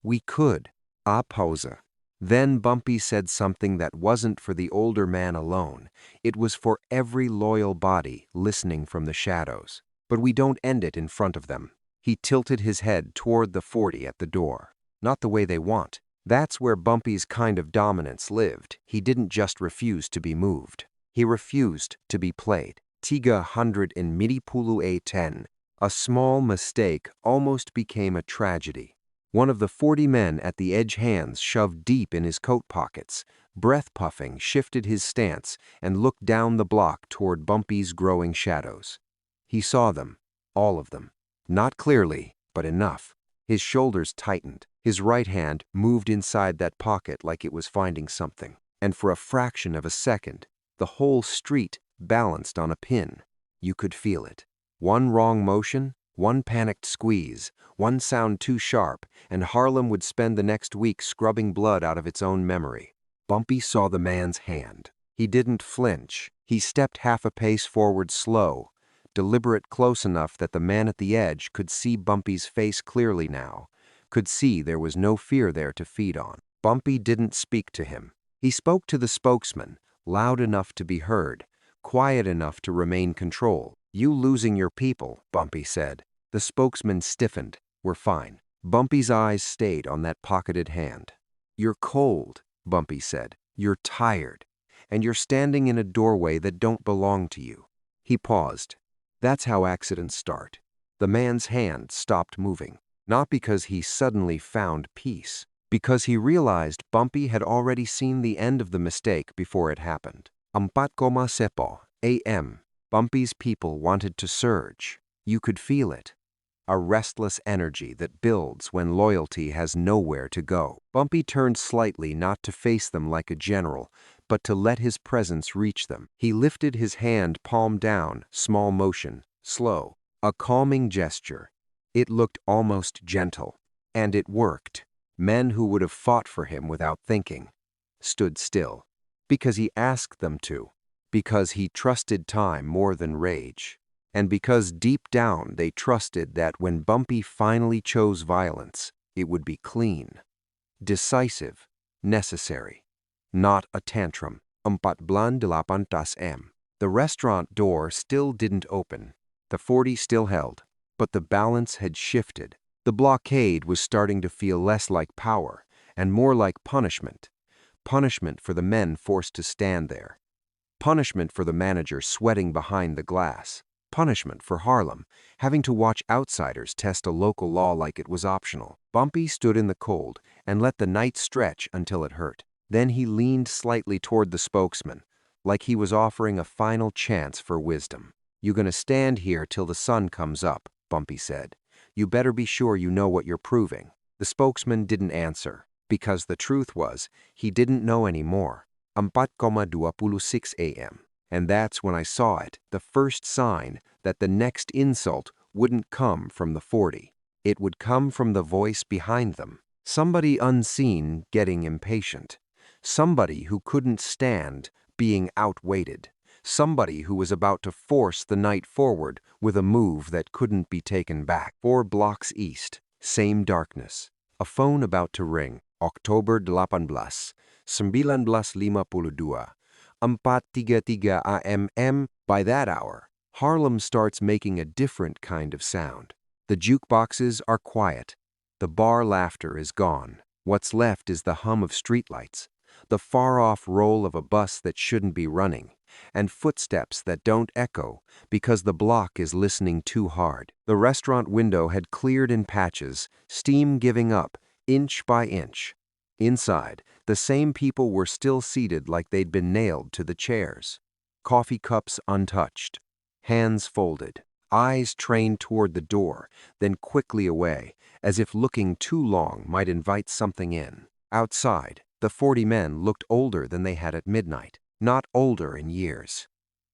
"We could." Pause. Then Bumpy said something that wasn't for the older man alone. It was for every loyal body listening from the shadows. "But we don't end it in front of them." He tilted his head toward the 40 at the door. "Not the way they want." That's where Bumpy's kind of dominance lived. He didn't just refuse to be moved. He refused to be played. 300 in Midipulu A10. A small mistake almost became a tragedy. One of the 40 men at the edge, hands shoved deep in his coat pockets, breath puffing, shifted his stance and looked down the block toward Bumpy's growing shadows. He saw them, all of them. Not clearly, but enough. His shoulders tightened. His right hand moved inside that pocket like it was finding something. And for a fraction of a second, the whole street balanced on a pin. You could feel it. One wrong motion, one panicked squeeze, one sound too sharp, and Harlem would spend the next week scrubbing blood out of its own memory. Bumpy saw the man's hand. He didn't flinch. He stepped half a pace forward, slow, deliberate, close enough that the man at the edge could see Bumpy's face clearly now, could see there was no fear there to feed on. Bumpy didn't speak to him. He spoke to the spokesman, loud enough to be heard, quiet enough to remain control. "You losing your people," Bumpy said. The spokesman stiffened. "We're fine." Bumpy's eyes stayed on that pocketed hand. "You're cold," Bumpy said. "You're tired. And you're standing in a doorway that don't belong to you." He paused. That's how accidents start. The man's hand stopped moving. Not because he suddenly found peace, because he realized Bumpy had already seen the end of the mistake before it happened. 4:07 a.m. Bumpy's people wanted to surge. You could feel it. A restless energy that builds when loyalty has nowhere to go. Bumpy turned slightly, not to face them like a general, but to let his presence reach them. He lifted his hand, palm down, small motion, slow, a calming gesture. It looked almost gentle, and it worked. Men who would have fought for him without thinking stood still, because he asked them to, because he trusted time more than rage, and because deep down they trusted that when Bumpy finally chose violence, it would be clean, decisive, necessary, not a tantrum. 4:08 m. The restaurant door still didn't open. The 40 still held, but the balance had shifted. The blockade was starting to feel less like power and more like punishment. Punishment for the men forced to stand there. Punishment for the manager sweating behind the glass. Punishment for Harlem, having to watch outsiders test a local law like it was optional. Bumpy stood in the cold and let the night stretch until it hurt. Then he leaned slightly toward the spokesman, like he was offering a final chance for wisdom. "You gonna stand here till the sun comes up," Bumpy said. "You better be sure you know what you're proving." The spokesman didn't answer, because the truth was, he didn't know anymore. 4:26 a.m. And that's when I saw it, the first sign that the next insult wouldn't come from the 40. It would come from the voice behind them. Somebody unseen getting impatient. Somebody who couldn't stand being outweighted. Somebody who was about to force the night forward with a move that couldn't be taken back. 4 blocks east, same darkness. A phone about to ring. October 18, 1952. 4:33 a.m. By that hour, Harlem starts making a different kind of sound. The jukeboxes are quiet. The bar laughter is gone. What's left is the hum of streetlights, the far-off roll of a bus that shouldn't be running, and footsteps that don't echo because the block is listening too hard. The restaurant window had cleared in patches, steam giving up, inch by inch. Inside, the same people were still seated like they'd been nailed to the chairs. coffee cups untouched, hands folded, eyes trained toward the door, then quickly away, as if looking too long might invite something in. Outside, the 40 men looked older than they had at midnight, not older in years,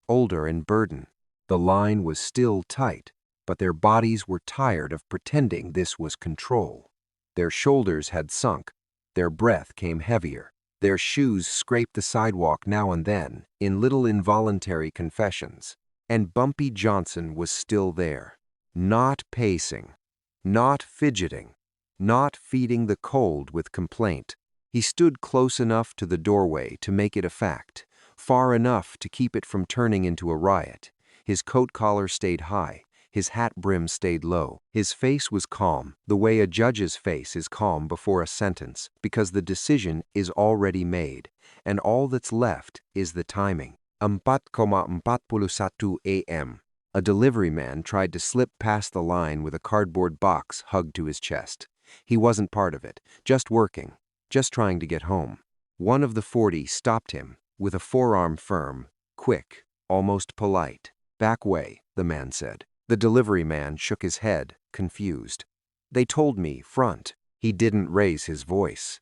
older in burden. The line was still tight, but their bodies were tired of pretending this was control. Their shoulders had sunk, their breath came heavier. Their shoes scraped the sidewalk now and then, in little involuntary confessions. And Bumpy Johnson was still there, not pacing, not fidgeting, not feeding the cold with complaint. He stood close enough to the doorway to make it a fact, far enough to keep it from turning into a riot. His coat collar stayed high, his hat brim stayed low. His face was calm, the way a judge's face is calm before a sentence, because the decision is already made, and all that's left is the timing. 4:41 a.m. A delivery man tried to slip past the line with a cardboard box hugged to his chest. He wasn't part of it, just working, just trying to get home. One of the 40 stopped him, with a forearm firm, quick, almost polite. "Back way," the man said. The delivery man shook his head, confused. "They told me, front." He didn't raise his voice.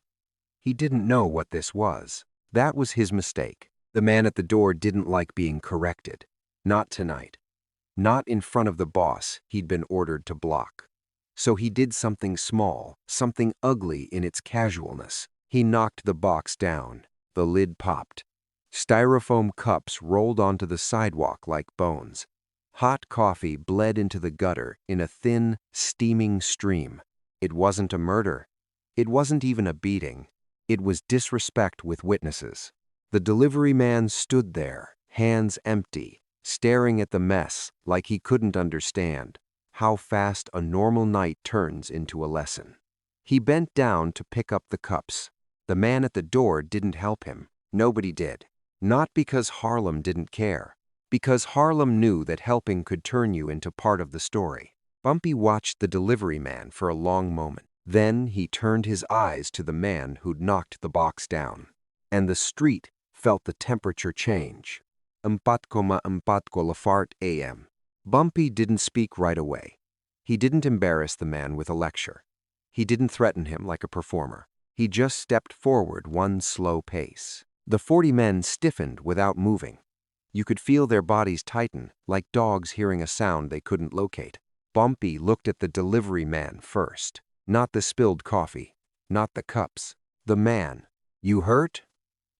He didn't know what this was. That was his mistake. The man at the door didn't like being corrected. Not tonight. Not in front of the boss he'd been ordered to block. So he did something small, something ugly in its casualness. He knocked the box down. The lid popped. Styrofoam cups rolled onto the sidewalk like bones. Hot coffee bled into the gutter in a thin, steaming stream. It wasn't a murder. It wasn't even a beating. It was disrespect with witnesses. The delivery man stood there, hands empty, staring at the mess like he couldn't understand how fast a normal night turns into a lesson. He bent down to pick up the cups. The man at the door didn't help him. Nobody did. Not because Harlem didn't care. Because Harlem knew that helping could turn you into part of the story. Bumpy watched the delivery man for a long moment. Then he turned his eyes to the man who'd knocked the box down. And the street felt the temperature change. 4:44 a.m. Bumpy didn't speak right away. He didn't embarrass the man with a lecture. He didn't threaten him like a performer. He just stepped forward one slow pace. The 40 men stiffened without moving. You could feel their bodies tighten, like dogs hearing a sound they couldn't locate. Bumpy looked at the delivery man first. Not the spilled coffee, not the cups. The man. "You hurt?"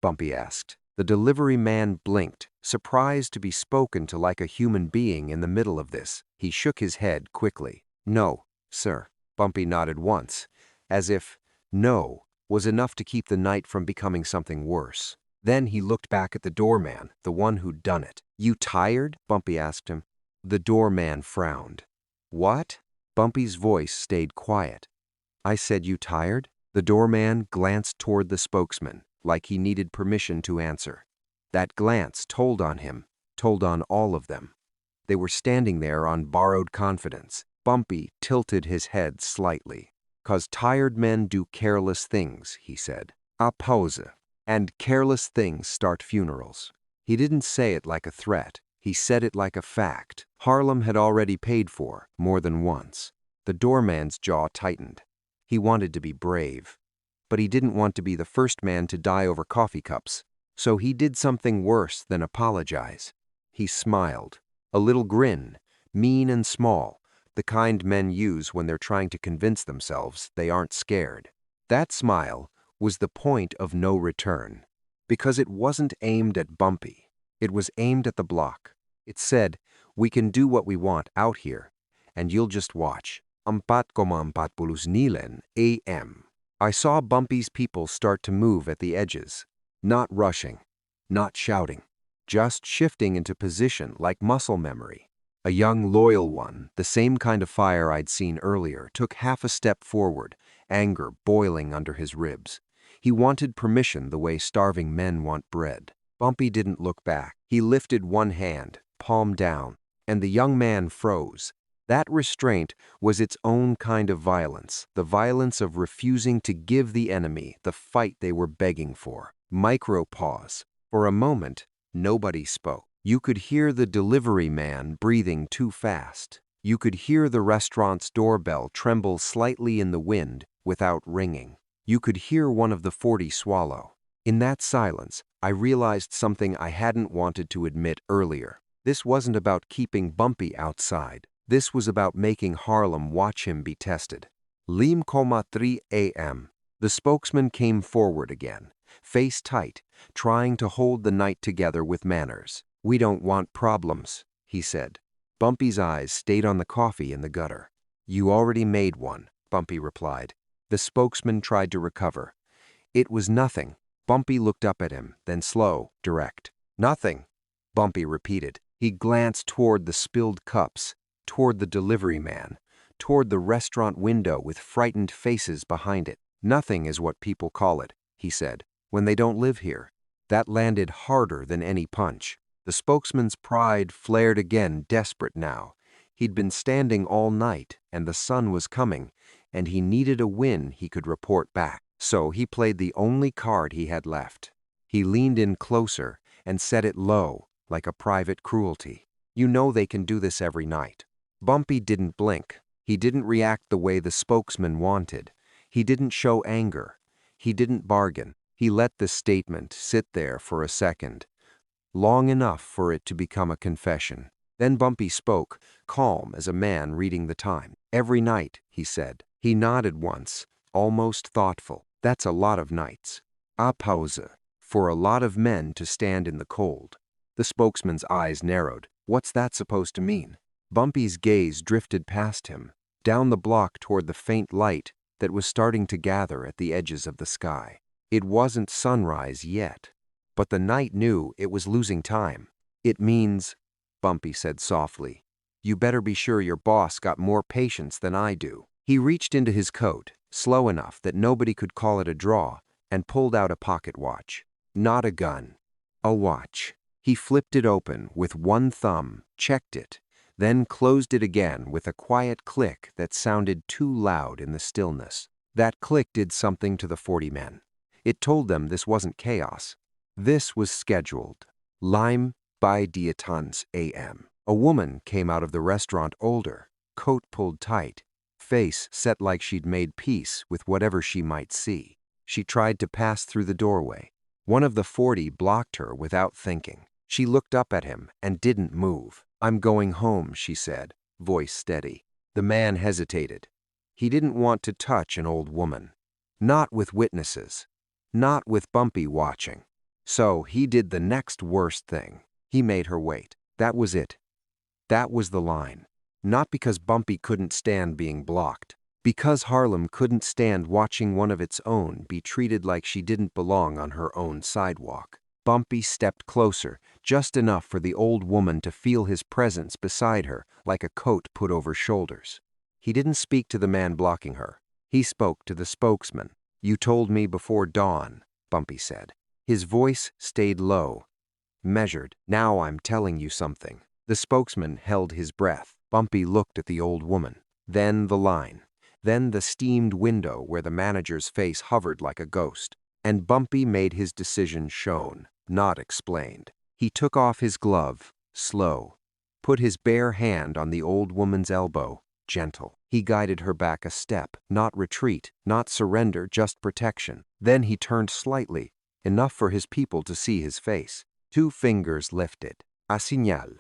Bumpy asked. The delivery man blinked, surprised to be spoken to like a human being in the middle of this. He shook his head quickly. "No, sir." Bumpy nodded once, as if no was enough to keep the night from becoming something worse. Then he looked back at the doorman, the one who'd done it. "You tired?" Bumpy asked him. The doorman frowned. "What?" Bumpy's voice stayed quiet. "I said you tired?" The doorman glanced toward the spokesman, like he needed permission to answer. That glance told on him, told on all of them. They were standing there on borrowed confidence. Bumpy tilted his head slightly. "'Cause tired men do careless things," he said. "A pause. And careless things start funerals." He didn't say it like a threat. He said it like a fact. Harlem had already paid for, more than once. The doorman's jaw tightened. He wanted to be brave. But he didn't want to be the first man to die over coffee cups. So he did something worse than apologize. He smiled. A little grin, mean and small, the kind men use when they're trying to convince themselves they aren't scared. That smile was the point of no return, because it wasn't aimed at Bumpy. It was aimed at the block. It said, "We can do what we want out here, and you'll just watch." 4:49 a.m. I saw Bumpy's people start to move at the edges, not rushing, not shouting, just shifting into position like muscle memory. A young loyal one, the same kind of fire I'd seen earlier, took half a step forward, anger boiling under his ribs. He wanted permission the way starving men want bread. Bumpy didn't look back. He lifted one hand, palm down, and the young man froze. That restraint was its own kind of violence, the violence of refusing to give the enemy the fight they were begging for. Micro pause. For a moment, nobody spoke. You could hear the delivery man breathing too fast. You could hear the restaurant's doorbell tremble slightly in the wind without ringing. You could hear one of the 40 swallow. In that silence, I realized something I hadn't wanted to admit earlier. This wasn't about keeping Bumpy outside. This was about making Harlem watch him be tested. 5:03 a.m. The spokesman came forward again, face tight, trying to hold the night together with manners. "We don't want problems," he said. Bumpy's eyes stayed on the coffee in the gutter. "You already made one," Bumpy replied. The spokesman tried to recover. "It was nothing." Bumpy looked up at him, then slow, direct. "Nothing," Bumpy repeated. He glanced toward the spilled cups, toward the delivery man, toward the restaurant window with frightened faces behind it. "Nothing is what people call it," he said, "when they don't live here." That landed harder than any punch. The spokesman's pride flared again, desperate now. He'd been standing all night, and the sun was coming, and he needed a win he could report back. So he played the only card he had left. He leaned in closer and said it low, like a private cruelty. "You know they can do this every night." Bumpy didn't blink. He didn't react the way the spokesman wanted. He didn't show anger. He didn't bargain. He let the statement sit there for a second, long enough for it to become a confession. Then Bumpy spoke, calm as a man reading the time. "Every night," he said. He nodded once, almost thoughtful. "That's a lot of nights. A pause. For a lot of men to stand in the cold." The spokesman's eyes narrowed. "What's that supposed to mean?" Bumpy's gaze drifted past him, down the block toward the faint light that was starting to gather at the edges of the sky. It wasn't sunrise yet, but the night knew it was losing time. "It means," Bumpy said softly, "you better be sure your boss got more patience than I do." He reached into his coat, slow enough that nobody could call it a draw, and pulled out a pocket watch. Not a gun. A watch. He flipped it open with one thumb, checked it, then closed it again with a quiet click that sounded too loud in the stillness. That click did something to the 40 men. It told them this wasn't chaos. This was scheduled. Lime by dietans a.m. A woman came out of the restaurant, older, coat pulled tight, face set like she'd made peace with whatever she might see. She tried to pass through the doorway. One of the 40 blocked her without thinking. She looked up at him and didn't move. "I'm going home," she said, voice steady. The man hesitated. He didn't want to touch an old woman. Not with witnesses. Not with Bumpy watching. So he did the next worst thing. He made her wait. That was it. That was the line. Not because Bumpy couldn't stand being blocked. Because Harlem couldn't stand watching one of its own be treated like she didn't belong on her own sidewalk. Bumpy stepped closer, just enough for the old woman to feel his presence beside her, like a coat put over shoulders. He didn't speak to the man blocking her. He spoke to the spokesman. "You told me before dawn," Bumpy said. His voice stayed low, measured. "Now I'm telling you something." The spokesman held his breath. Bumpy looked at the old woman. Then the line. Then the steamed window where the manager's face hovered like a ghost. And Bumpy made his decision shown, not explained. He took off his glove, slow, put his bare hand on the old woman's elbow, gentle. He guided her back a step, not retreat, not surrender, just protection. Then he turned slightly, enough for his people to see his face. 2 fingers lifted. A signal.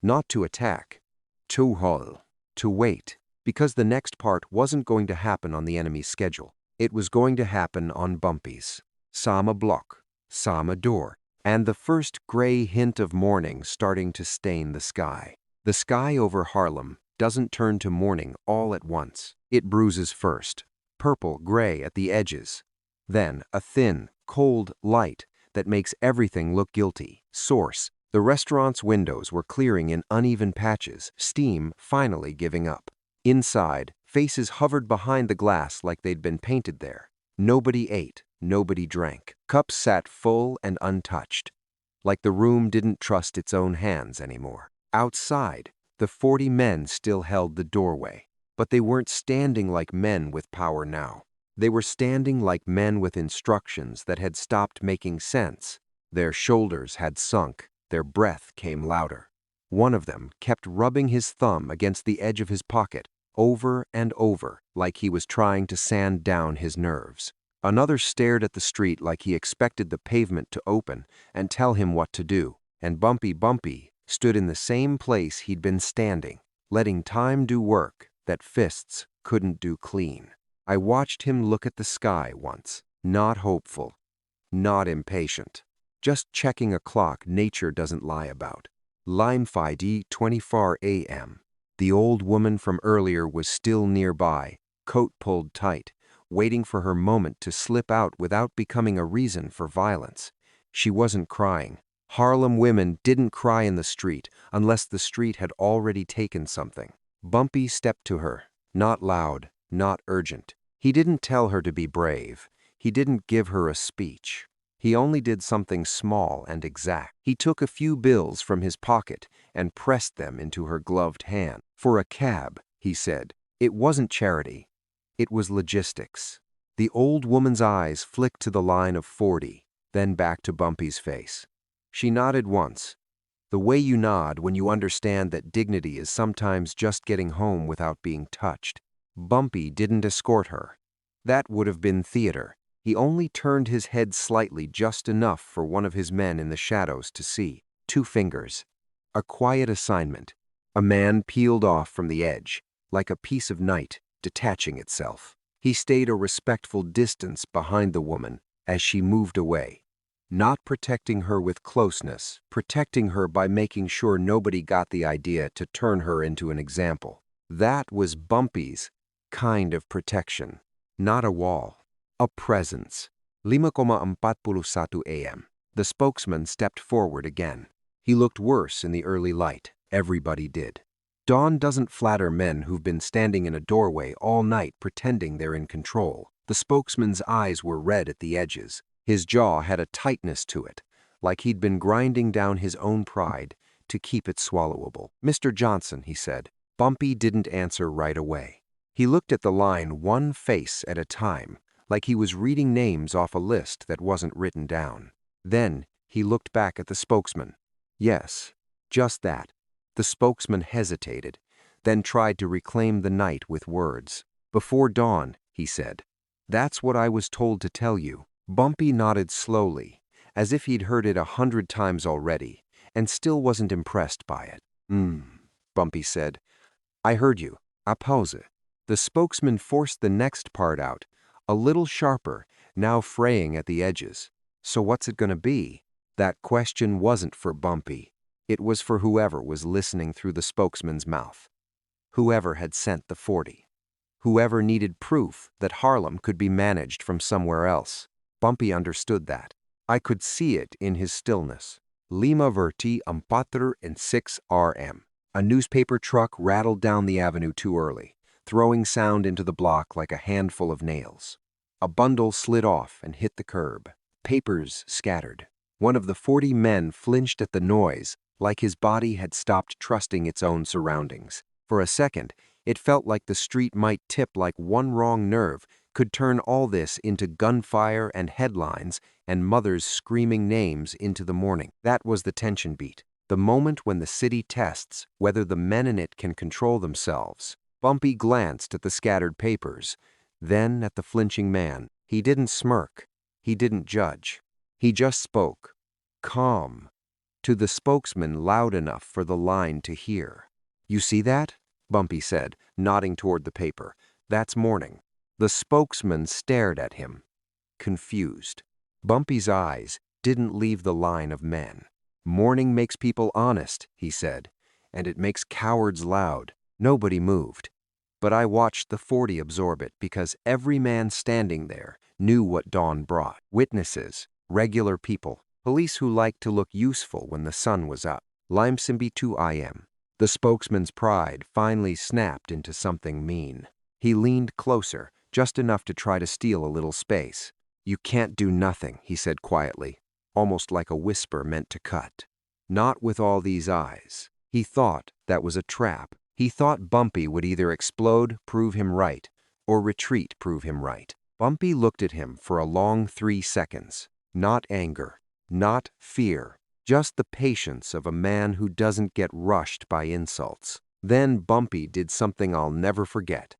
Not to attack. To hold. To wait. Because the next part wasn't going to happen on the enemy's schedule. It was going to happen on Bumpy's. Sama block. Sama door. And the first gray hint of morning starting to stain the sky. The sky over Harlem doesn't turn to morning all at once. It bruises first. Purple, gray at the edges. Then a thin, cold light that makes everything look guilty. Source. The restaurant's windows were clearing in uneven patches, steam finally giving up. Inside, faces hovered behind the glass like they'd been painted there. Nobody ate, nobody drank. Cups sat full and untouched, like the room didn't trust its own hands anymore. Outside, the 40 men still held the doorway, but they weren't standing like men with power now. They were standing like men with instructions that had stopped making sense. Their shoulders had sunk, Their breath came louder. One of them kept rubbing his thumb against the edge of his pocket, over and over, like he was trying to sand down his nerves. Another stared at the street like he expected the pavement to open and tell him what to do. And Bumpy stood in the same place he'd been standing, letting time do work that fists couldn't do clean. I watched him look at the sky once, not hopeful, not impatient, just checking a clock nature doesn't lie about. Lime 5:24 a.m. The old woman from earlier was still nearby, coat pulled tight, waiting for her moment to slip out without becoming a reason for violence. She wasn't crying. Harlem women didn't cry in the street unless the street had already taken something. Bumpy stepped to her, not loud, not urgent. He didn't tell her to be brave. He didn't give her a speech. He only did something small and exact. He took a few bills from his pocket and pressed them into her gloved hand. For a cab, he said. It wasn't charity. It was logistics. The old woman's eyes flicked to the line of 40, then back to Bumpy's face. She nodded once. The way you nod when you understand that dignity is sometimes just getting home without being touched. Bumpy didn't escort her. That would have been theater. He only turned his head slightly, just enough for one of his men in the shadows to see. 2 fingers. A quiet assignment. A man peeled off from the edge, like a piece of night, detaching itself. He stayed a respectful distance behind the woman as she moved away. Not protecting her with closeness, protecting her by making sure nobody got the idea to turn her into an example. That was Bumpy's kind of protection. Not a wall, a presence. 5:41 a.m. The spokesman stepped forward again. He looked worse in the early light. Everybody did. Dawn doesn't flatter men who've been standing in a doorway all night pretending they're in control. The spokesman's eyes were red at the edges. His jaw had a tightness to it, like he'd been grinding down his own pride to keep it swallowable. "Mr. Johnson," he said. Bumpy didn't answer right away. He looked at the line one face at a time, like he was reading names off a list that wasn't written down. Then he looked back at the spokesman. Yes, just that. The spokesman hesitated, then tried to reclaim the night with words. "Before dawn," he said. "That's what I was told to tell you." Bumpy nodded slowly, as if he'd heard it 100 times already, and still wasn't impressed by it. Bumpy said. "I heard you. A pause." The spokesman forced the next part out, a little sharper, now fraying at the edges. "So what's it gonna be?" That question wasn't for Bumpy. It was for whoever was listening through the spokesman's mouth. Whoever had sent the 40. Whoever needed proof that Harlem could be managed from somewhere else. Bumpy understood that. I could see it in his stillness. 5:46 r.m. A newspaper truck rattled down the avenue too early, throwing sound into the block like a handful of nails. A bundle slid off and hit the curb. Papers scattered. One of the 40 men flinched at the noise, like his body had stopped trusting its own surroundings. For a second, it felt like the street might tip, like one wrong nerve could turn all this into gunfire and headlines and mothers screaming names into the morning. That was the tension beat. The moment when the city tests whether the men in it can control themselves. Bumpy glanced at the scattered papers, then at the flinching man. He didn't smirk. He didn't judge. He just spoke, calm, to the spokesman loud enough for the line to hear. "You see that?" Bumpy said, nodding toward the paper. "That's morning." The spokesman stared at him, confused. Bumpy's eyes didn't leave the line of men. "Morning makes people honest," he said, "and it makes cowards loud." Nobody moved. But I watched the 40 absorb it because every man standing there knew what dawn brought. Witnesses, regular people, police who liked to look useful when the sun was up. 5:42 a.m. The spokesman's pride finally snapped into something mean. He leaned closer, just enough to try to steal a little space. "You can't do nothing," he said quietly, almost like a whisper meant to cut. Not with all these eyes. He thought that was a trap. He thought Bumpy would either explode, prove him right, or retreat, prove him right. Bumpy looked at him for a long 3 seconds. Not anger, not fear, Just the patience of a man who doesn't get rushed by insults. Then Bumpy did something I'll never forget.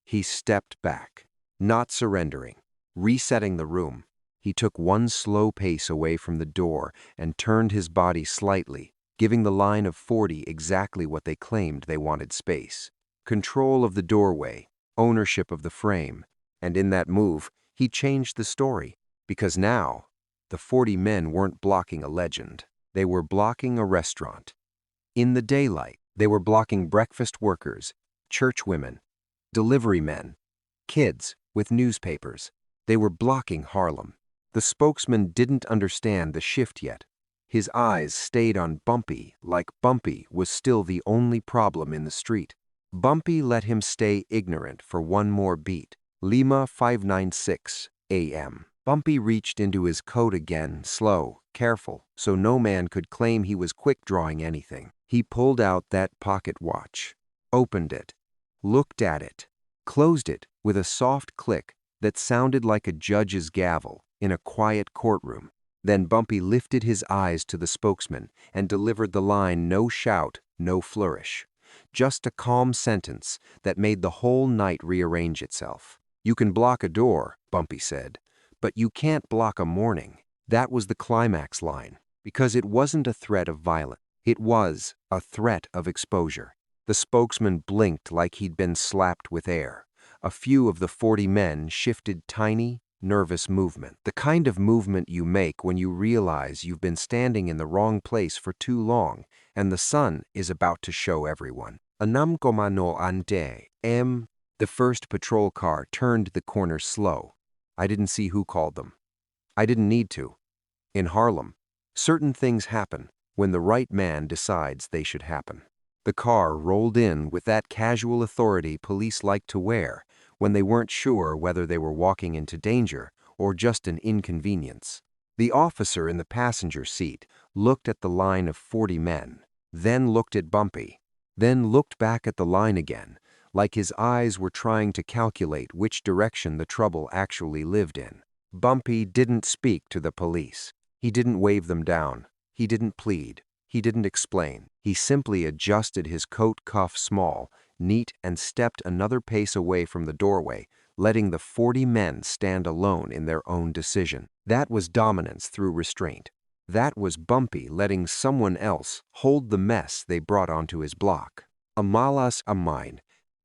He stepped back, not surrendering, resetting the room. He took one slow pace away from the door and turned his body slightly, giving the line of 40 exactly what they claimed they wanted: space. Control of the doorway, ownership of the frame. And in that move, he changed the story, because now, the 40 men weren't blocking a legend. They were blocking a restaurant. In the daylight, they were blocking breakfast workers, church women, delivery men, kids with newspapers. They were blocking Harlem. The spokesman didn't understand the shift yet. His eyes stayed on Bumpy like Bumpy was still the only problem in the street. Bumpy let him stay ignorant for one more beat. Lima 596 a.m. Bumpy reached into his coat again, slow, careful, so no man could claim he was quick-drawing anything. He pulled out that pocket watch, opened it, looked at it, closed it with a soft click that sounded like a judge's gavel in a quiet courtroom. Then Bumpy lifted his eyes to the spokesman and delivered the line: no shout, no flourish. Just a calm sentence that made the whole night rearrange itself. "You can block a door," Bumpy said, "but you can't block a morning." That was the climax line, because it wasn't a threat of violence. It was a threat of exposure. The spokesman blinked like he'd been slapped with air. A few of the 40 men shifted tiny, nervous movement. The kind of movement you make when you realize you've been standing in the wrong place for too long and the sun is about to show everyone. Anam komano ante, em. The first patrol car turned the corner slow. I didn't see who called them. I didn't need to. In Harlem, certain things happen when the right man decides they should happen. The car rolled in with that casual authority police like to wear when they weren't sure whether they were walking into danger or just an inconvenience. The officer in the passenger seat looked at the line of 40 men, then looked at Bumpy, then looked back at the line again, like his eyes were trying to calculate which direction the trouble actually lived in. Bumpy didn't speak to the police. He didn't wave them down. He didn't plead. He didn't explain. He simply adjusted his coat cuff small, neat, and stepped another pace away from the doorway, letting the 40 men stand alone in their own decision. That was dominance through restraint. That was Bumpy letting someone else hold the mess they brought onto his block. Amalas amine.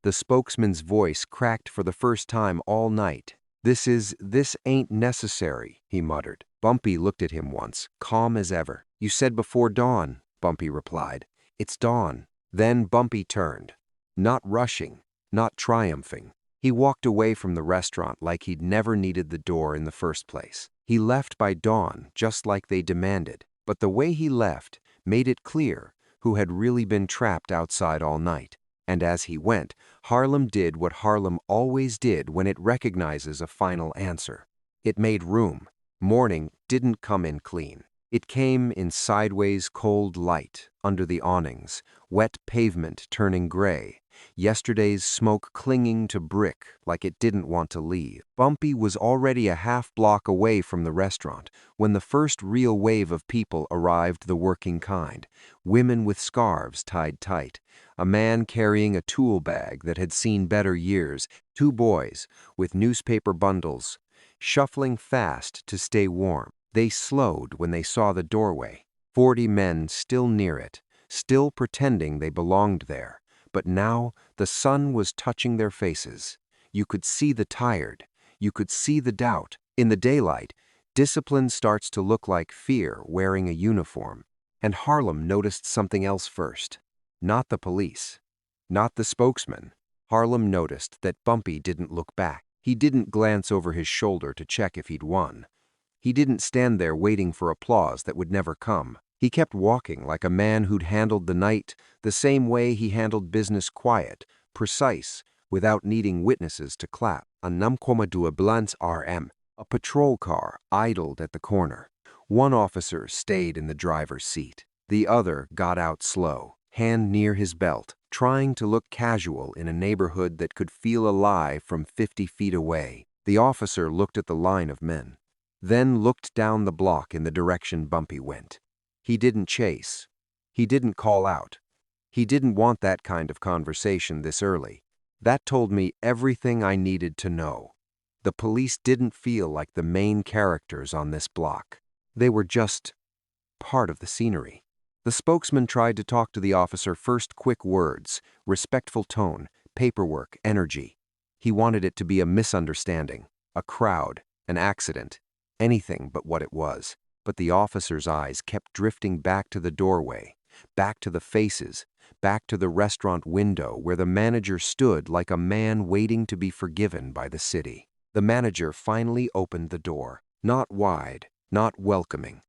The spokesman's voice cracked for the first time all night. This ain't necessary," he muttered. Bumpy looked at him once, calm as ever. "You said before dawn," Bumpy replied. "It's dawn." Then Bumpy turned. Not rushing, not triumphing. He walked away from the restaurant like he'd never needed the door in the first place. He left by dawn, just like they demanded. But the way he left made it clear who had really been trapped outside all night. And as he went, Harlem did what Harlem always did when it recognizes a final answer. It made room. Morning didn't come in clean. It came in sideways cold light, under the awnings, wet pavement turning gray, yesterday's smoke clinging to brick like it didn't want to leave. Bumpy was already a half block away from the restaurant when the first real wave of people arrived, the working kind. Women with scarves tied tight, a man carrying a tool bag that had seen better years, 2 boys with newspaper bundles, shuffling fast to stay warm. They slowed when they saw the doorway. 40 men still near it, still pretending they belonged there. But now the sun was touching their faces. You could see the tired. You could see the doubt. In the daylight, discipline starts to look like fear wearing a uniform. And Harlem noticed something else first. Not the police. Not the spokesman. Harlem noticed that Bumpy didn't look back. He didn't glance over his shoulder to check if he'd won. He didn't stand there waiting for applause that would never come. He kept walking like a man who'd handled the night the same way he handled business: quiet, precise, without needing witnesses to clap. A numcomadua RM. A patrol car idled at the corner. One officer stayed in the driver's seat. The other got out slow, hand near his belt, trying to look casual in a neighborhood that could feel alive from 50 feet away. The officer looked at the line of men, then looked down the block in the direction Bumpy went. He didn't chase. He didn't call out. He didn't want that kind of conversation this early. That told me everything I needed to know. The police didn't feel like the main characters on this block. They were just part of the scenery. The spokesman tried to talk to the officer, first quick words, respectful tone, paperwork, energy. He wanted it to be a misunderstanding, a crowd, an accident, anything but what it was. But the officer's eyes kept drifting back to the doorway, back to the faces, back to the restaurant window where the manager stood like a man waiting to be forgiven by the city. The manager finally opened the door, not wide, not welcoming,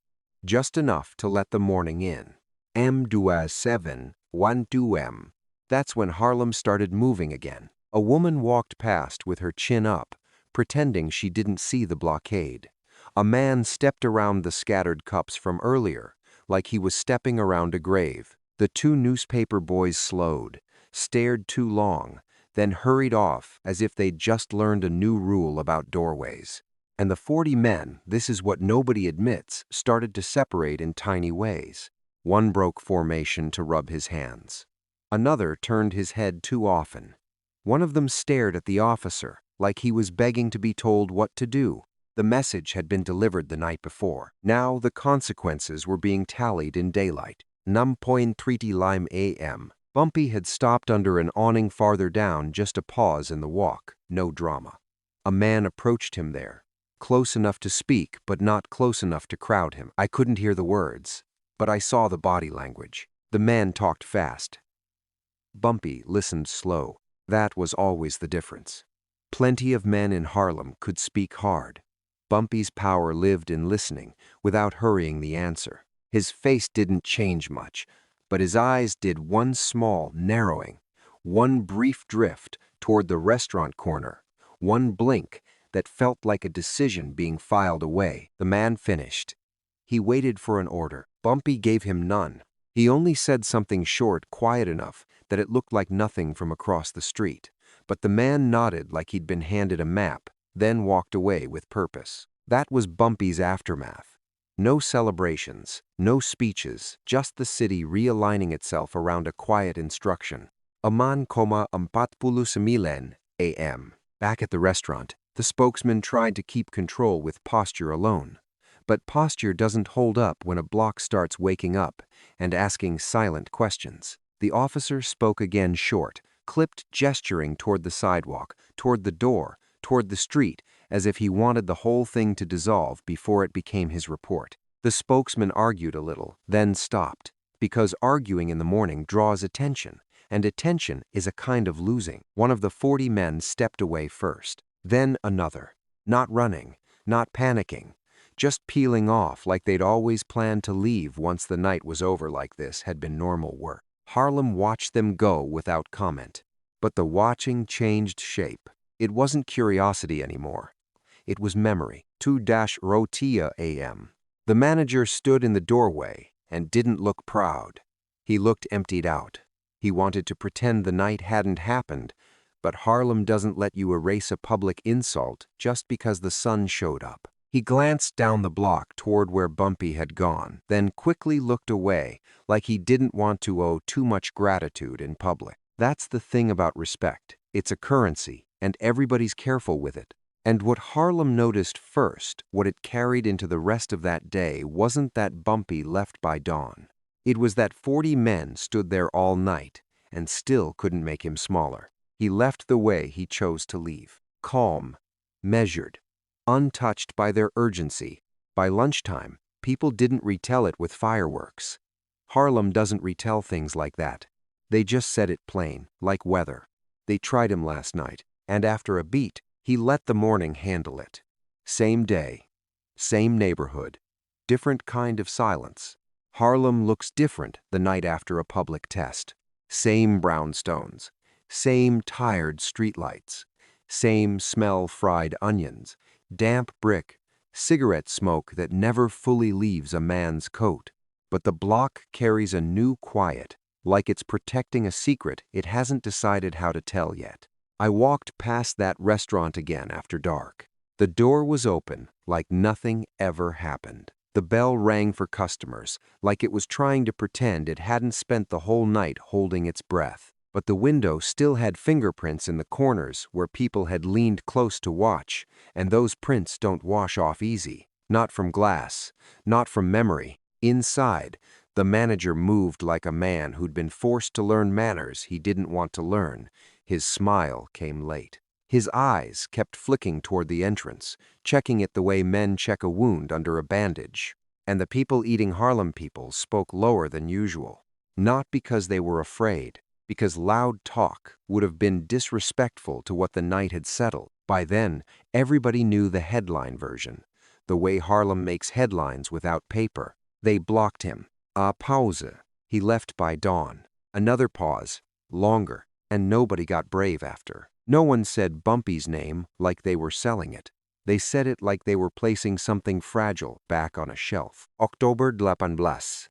just enough to let the morning in. M2712M. That's when Harlem started moving again. A woman walked past with her chin up, pretending she didn't see the blockade. A man stepped around the scattered cups from earlier, like he was stepping around a grave. The two newspaper boys slowed, stared too long, then hurried off as if they'd just learned a new rule about doorways. And the 40 men, this is what nobody admits, started to separate in tiny ways. One broke formation to rub his hands. Another turned his head too often. One of them stared at the officer, like he was begging to be told what to do. The message had been delivered the night before. Now the consequences were being tallied in daylight. 9:30 Lime a.m. Bumpy had stopped under an awning farther down, just a pause in the walk, no drama. A man approached him there, close enough to speak, but not close enough to crowd him. I couldn't hear the words, but I saw the body language. The man talked fast. Bumpy listened slow. That was always the difference. Plenty of men in Harlem could speak hard. Bumpy's power lived in listening, without hurrying the answer. His face didn't change much, but his eyes did, one small narrowing, one brief drift toward the restaurant corner, one blink that felt like a decision being filed away. The man finished. He waited for an order. Bumpy gave him none. He only said something short, quiet enough that it looked like nothing from across the street. But the man nodded like he'd been handed a map, then walked away with purpose. That was Bumpy's aftermath. No celebrations, no speeches, just the city realigning itself around a quiet instruction. 9:49 a.m. Back at the restaurant, the spokesman tried to keep control with posture alone. But posture doesn't hold up when a block starts waking up and asking silent questions. The officer spoke again, short, clipped, gesturing toward the sidewalk, toward the door, toward the street, as if he wanted the whole thing to dissolve before it became his report. The spokesman argued a little, then stopped, because arguing in the morning draws attention, and attention is a kind of losing. One of the 40 men stepped away first, then another, not running, not panicking, just peeling off like they'd always planned to leave once the night was over. Like this had been normal work. Harlem watched them go without comment. But the watching changed shape. It wasn't curiosity anymore. It was memory. 2:00 a.m. The manager stood in the doorway and didn't look proud. He looked emptied out. He wanted to pretend the night hadn't happened, but Harlem doesn't let you erase a public insult just because the sun showed up. He glanced down the block toward where Bumpy had gone, then quickly looked away like he didn't want to owe too much gratitude in public. That's the thing about respect. It's a currency, and everybody's careful with it. And what Harlem noticed first, what it carried into the rest of that day, wasn't that Bumpy left by dawn. It was that 40 men stood there all night and still couldn't make him smaller. He left the way he chose to leave. Calm, measured, untouched by their urgency. By lunchtime, people didn't retell it with fireworks. Harlem doesn't retell things like that. They just said it plain, like weather. They tried him last night, and after a beat, he let the morning handle it. Same day, same neighborhood, different kind of silence. Harlem looks different the night after a public test. Same brownstones, same tired streetlights, same smell fried onions, damp brick, cigarette smoke that never fully leaves a man's coat. But the block carries a new quiet, like it's protecting a secret it hasn't decided how to tell yet. I walked past that restaurant again after dark. The door was open, like nothing ever happened. The bell rang for customers, like it was trying to pretend it hadn't spent the whole night holding its breath. But the window still had fingerprints in the corners where people had leaned close to watch, and those prints don't wash off easy. Not from glass, not from memory. Inside, the manager moved like a man who'd been forced to learn manners he didn't want to learn. His smile came late. His eyes kept flicking toward the entrance, checking it the way men check a wound under a bandage. And the people eating Harlem people spoke lower than usual. Not because they were afraid, because loud talk would have been disrespectful to what the night had settled. By then, everybody knew the headline version, the way Harlem makes headlines without paper. They blocked him. A pause. He left by dawn. Another pause, longer, and nobody got brave after. No one said Bumpy's name like they were selling it. They said it like they were placing something fragile back on a shelf. Oktober 18, 1952,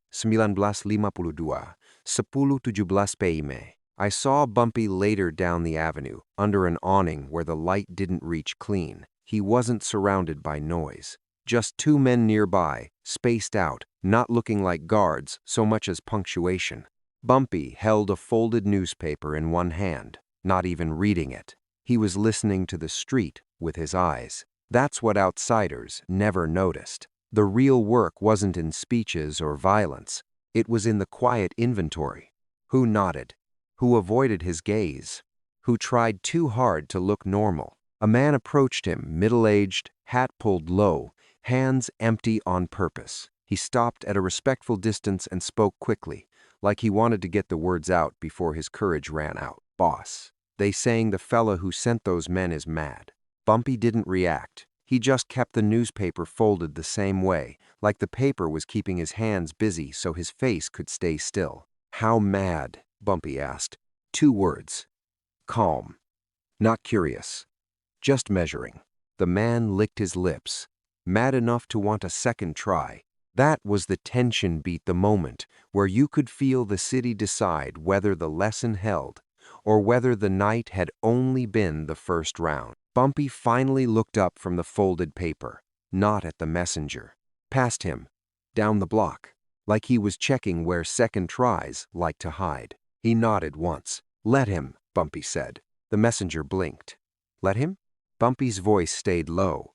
10:17 p.m. I saw Bumpy later down the avenue, under an awning where the light didn't reach clean. He wasn't surrounded by noise. Just two men nearby, spaced out, not looking like guards so much as punctuation. Bumpy held a folded newspaper in one hand, not even reading it. He was listening to the street with his eyes. That's what outsiders never noticed. The real work wasn't in speeches or violence. It was in the quiet inventory. Who nodded? Who avoided his gaze? Who tried too hard to look normal? A man approached him, middle-aged, hat pulled low, hands empty on purpose. He stopped at a respectful distance and spoke quickly, like he wanted to get the words out before his courage ran out. "Boss, they saying the fella who sent those men is mad." Bumpy didn't react. He just kept the newspaper folded the same way, like the paper was keeping his hands busy so his face could stay still. "How mad?" Bumpy asked. 2 words. Calm. Not curious. Just measuring. The man licked his lips. Mad enough to want a second try. That was the tension beat, the moment where you could feel the city decide whether the lesson held or whether the night had only been the first round. Bumpy finally looked up from the folded paper, not at the messenger. Past him, down the block, like he was checking where second tries like to hide. He nodded once. "Let him," Bumpy said. The messenger blinked. "Let him?" Bumpy's voice stayed low,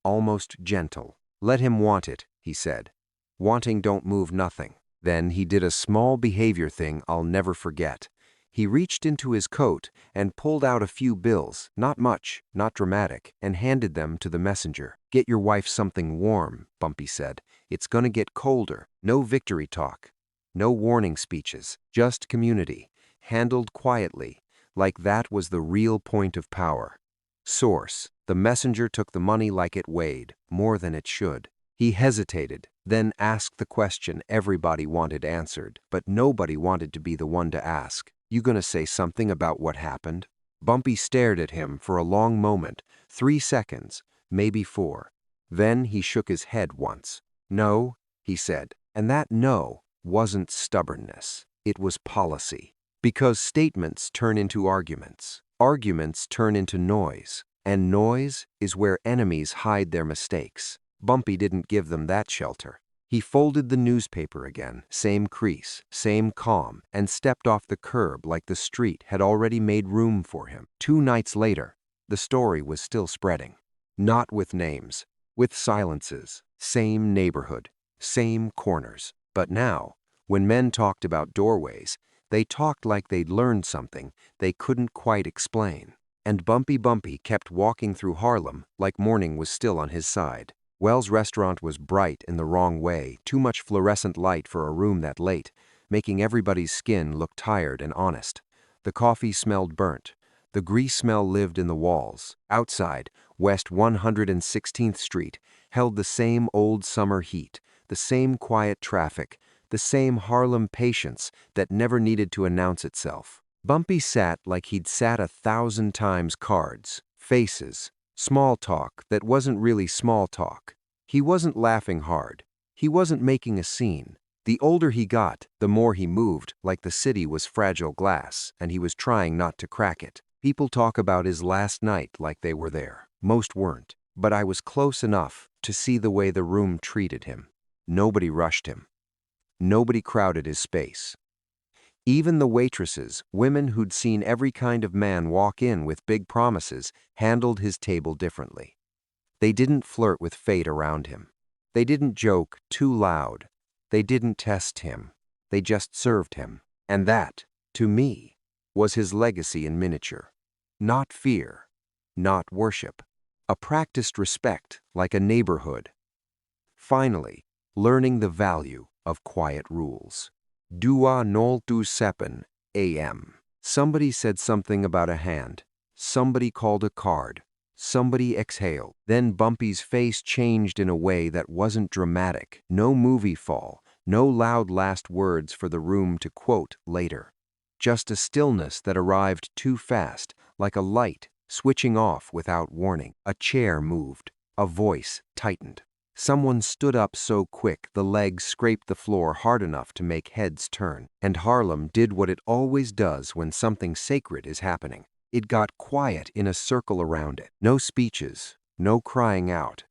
almost gentle. "Let him want it," he said. "Wanting don't move nothing." Then he did a small behavior thing I'll never forget. He reached into his coat and pulled out a few bills, not much, not dramatic, and handed them to the messenger. "Get your wife something warm," Bumpy said. "It's gonna get colder." No victory talk, no warning speeches, just community, handled quietly, like that was the real point of power. Source: the messenger took the money like it weighed, more than it should. He hesitated, then asked the question everybody wanted answered, but nobody wanted to be the one to ask. "You gonna say something about what happened?" Bumpy stared at him for a long moment, 3 seconds, maybe 4. Then he shook his head once. "No," he said, and that no wasn't stubbornness. It was policy. Because statements turn into arguments. Arguments turn into noise. And noise is where enemies hide their mistakes. Bumpy didn't give them that shelter. He folded the newspaper again, same crease, same calm, and stepped off the curb like the street had already made room for him. 2 nights later, the story was still spreading. Not with names, with silences. Same neighborhood, same corners. But now, when men talked about doorways, they talked like they'd learned something they couldn't quite explain. And Bumpy kept walking through Harlem like morning was still on his side. Wells' restaurant was bright in the wrong way, too much fluorescent light for a room that late, making everybody's skin look tired and honest. The coffee smelled burnt. The grease smell lived in the walls. Outside, West 116th Street held the same old summer heat, the same quiet traffic, the same Harlem patience that never needed to announce itself. Bumpy sat like he'd sat 1,000 times. Cards, faces, small talk that wasn't really small talk. He wasn't laughing hard. He wasn't making a scene. The older he got, the more he moved like the city was fragile glass and he was trying not to crack it. People talk about his last night like they were there. Most weren't, but I was close enough to see the way the room treated him. Nobody rushed him. Nobody crowded his space. Even the waitresses, women who'd seen every kind of man walk in with big promises, handled his table differently. They didn't flirt with fate around him. They didn't joke too loud. They didn't test him. They just served him. And that, to me, was his legacy in miniature. Not fear, not worship. A practiced respect, like a neighborhood. Finally, learning the value of quiet rules. Dua nol tu sepen, a.m. Somebody said something about a hand. Somebody called a card. Somebody exhaled. Then Bumpy's face changed in a way that wasn't dramatic. No movie fall. No loud last words for the room to quote later. Just a stillness that arrived too fast, like a light switching off without warning. A chair moved. A voice tightened. Someone stood up so quick the legs scraped the floor hard enough to make heads turn. And Harlem did what it always does when something sacred is happening. It got quiet in a circle around it. No speeches, no crying out.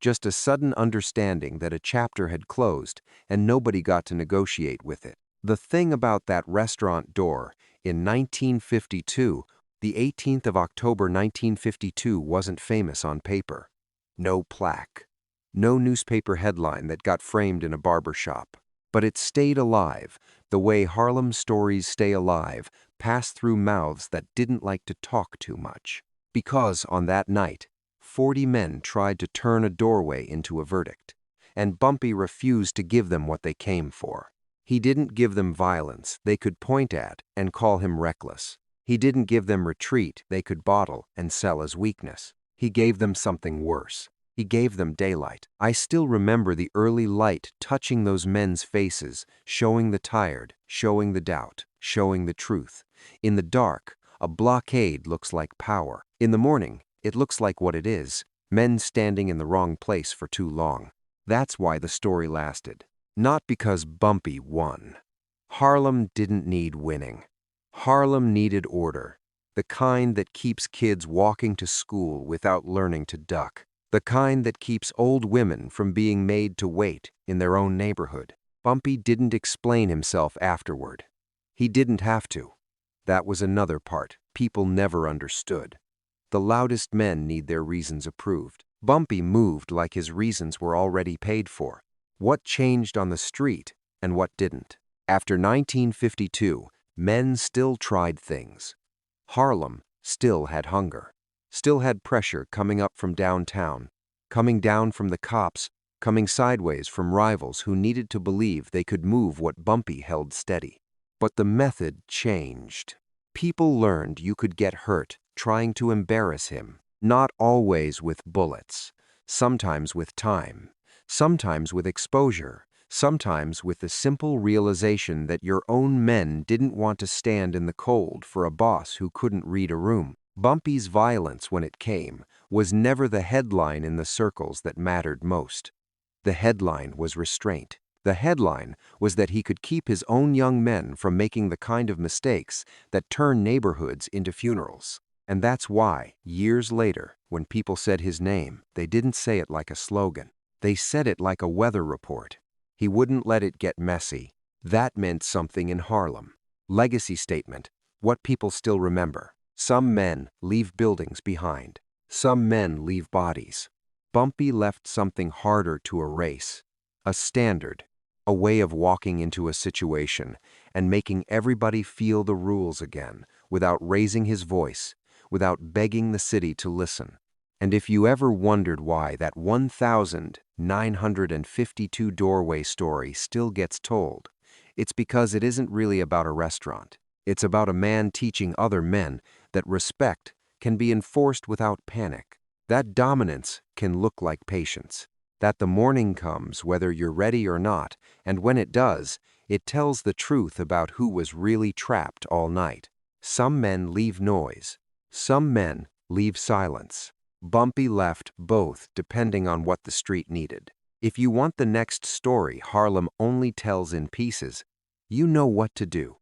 Just a sudden understanding that a chapter had closed and nobody got to negotiate with it. The thing about that restaurant door in 1952, the 18th of October 1952, wasn't famous on paper. No plaque. No newspaper headline that got framed in a barber shop. But it stayed alive, the way Harlem stories stay alive, passed through mouths that didn't like to talk too much. Because on that night, 40 men tried to turn a doorway into a verdict, and Bumpy refused to give them what they came for. He didn't give them violence they could point at and call him reckless. He didn't give them retreat they could bottle and sell as weakness. He gave them something worse. He gave them daylight. I still remember the early light touching those men's faces, showing the tired, showing the doubt, showing the truth. In the dark, a blockade looks like power. In the morning, it looks like what it is, men standing in the wrong place for too long. That's why the story lasted. Not because Bumpy won. Harlem didn't need winning. Harlem needed order. The kind that keeps kids walking to school without learning to duck. The kind that keeps old women from being made to wait in their own neighborhood. Bumpy didn't explain himself afterward. He didn't have to. That was another part people never understood. The loudest men need their reasons approved. Bumpy moved like his reasons were already paid for. What changed on the street and what didn't? After 1952, men still tried things. Harlem still had hunger. Still had pressure coming up from downtown, coming down from the cops, coming sideways from rivals who needed to believe they could move what Bumpy held steady. But the method changed. People learned you could get hurt trying to embarrass him, not always with bullets, sometimes with time, sometimes with exposure, sometimes with the simple realization that your own men didn't want to stand in the cold for a boss who couldn't read a room. Bumpy's violence, when it came, was never the headline in the circles that mattered most. The headline was restraint. The headline was that he could keep his own young men from making the kind of mistakes that turn neighborhoods into funerals. And that's why, years later, when people said his name, they didn't say it like a slogan. They said it like a weather report. He wouldn't let it get messy. That meant something in Harlem. Legacy statement, what people still remember. Some men leave buildings behind. Some men leave bodies. Bumpy left something harder to erase. A standard, a way of walking into a situation and making everybody feel the rules again without raising his voice, without begging the city to listen. And if you ever wondered why that 1,952 doorway story still gets told, it's because it isn't really about a restaurant. It's about a man teaching other men that respect can be enforced without panic, that dominance can look like patience, that the morning comes whether you're ready or not, and when it does, it tells the truth about who was really trapped all night. Some men leave noise. Some men leave silence. Bumpy left both depending on what the street needed. If you want the next story Harlem only tells in pieces, you know what to do.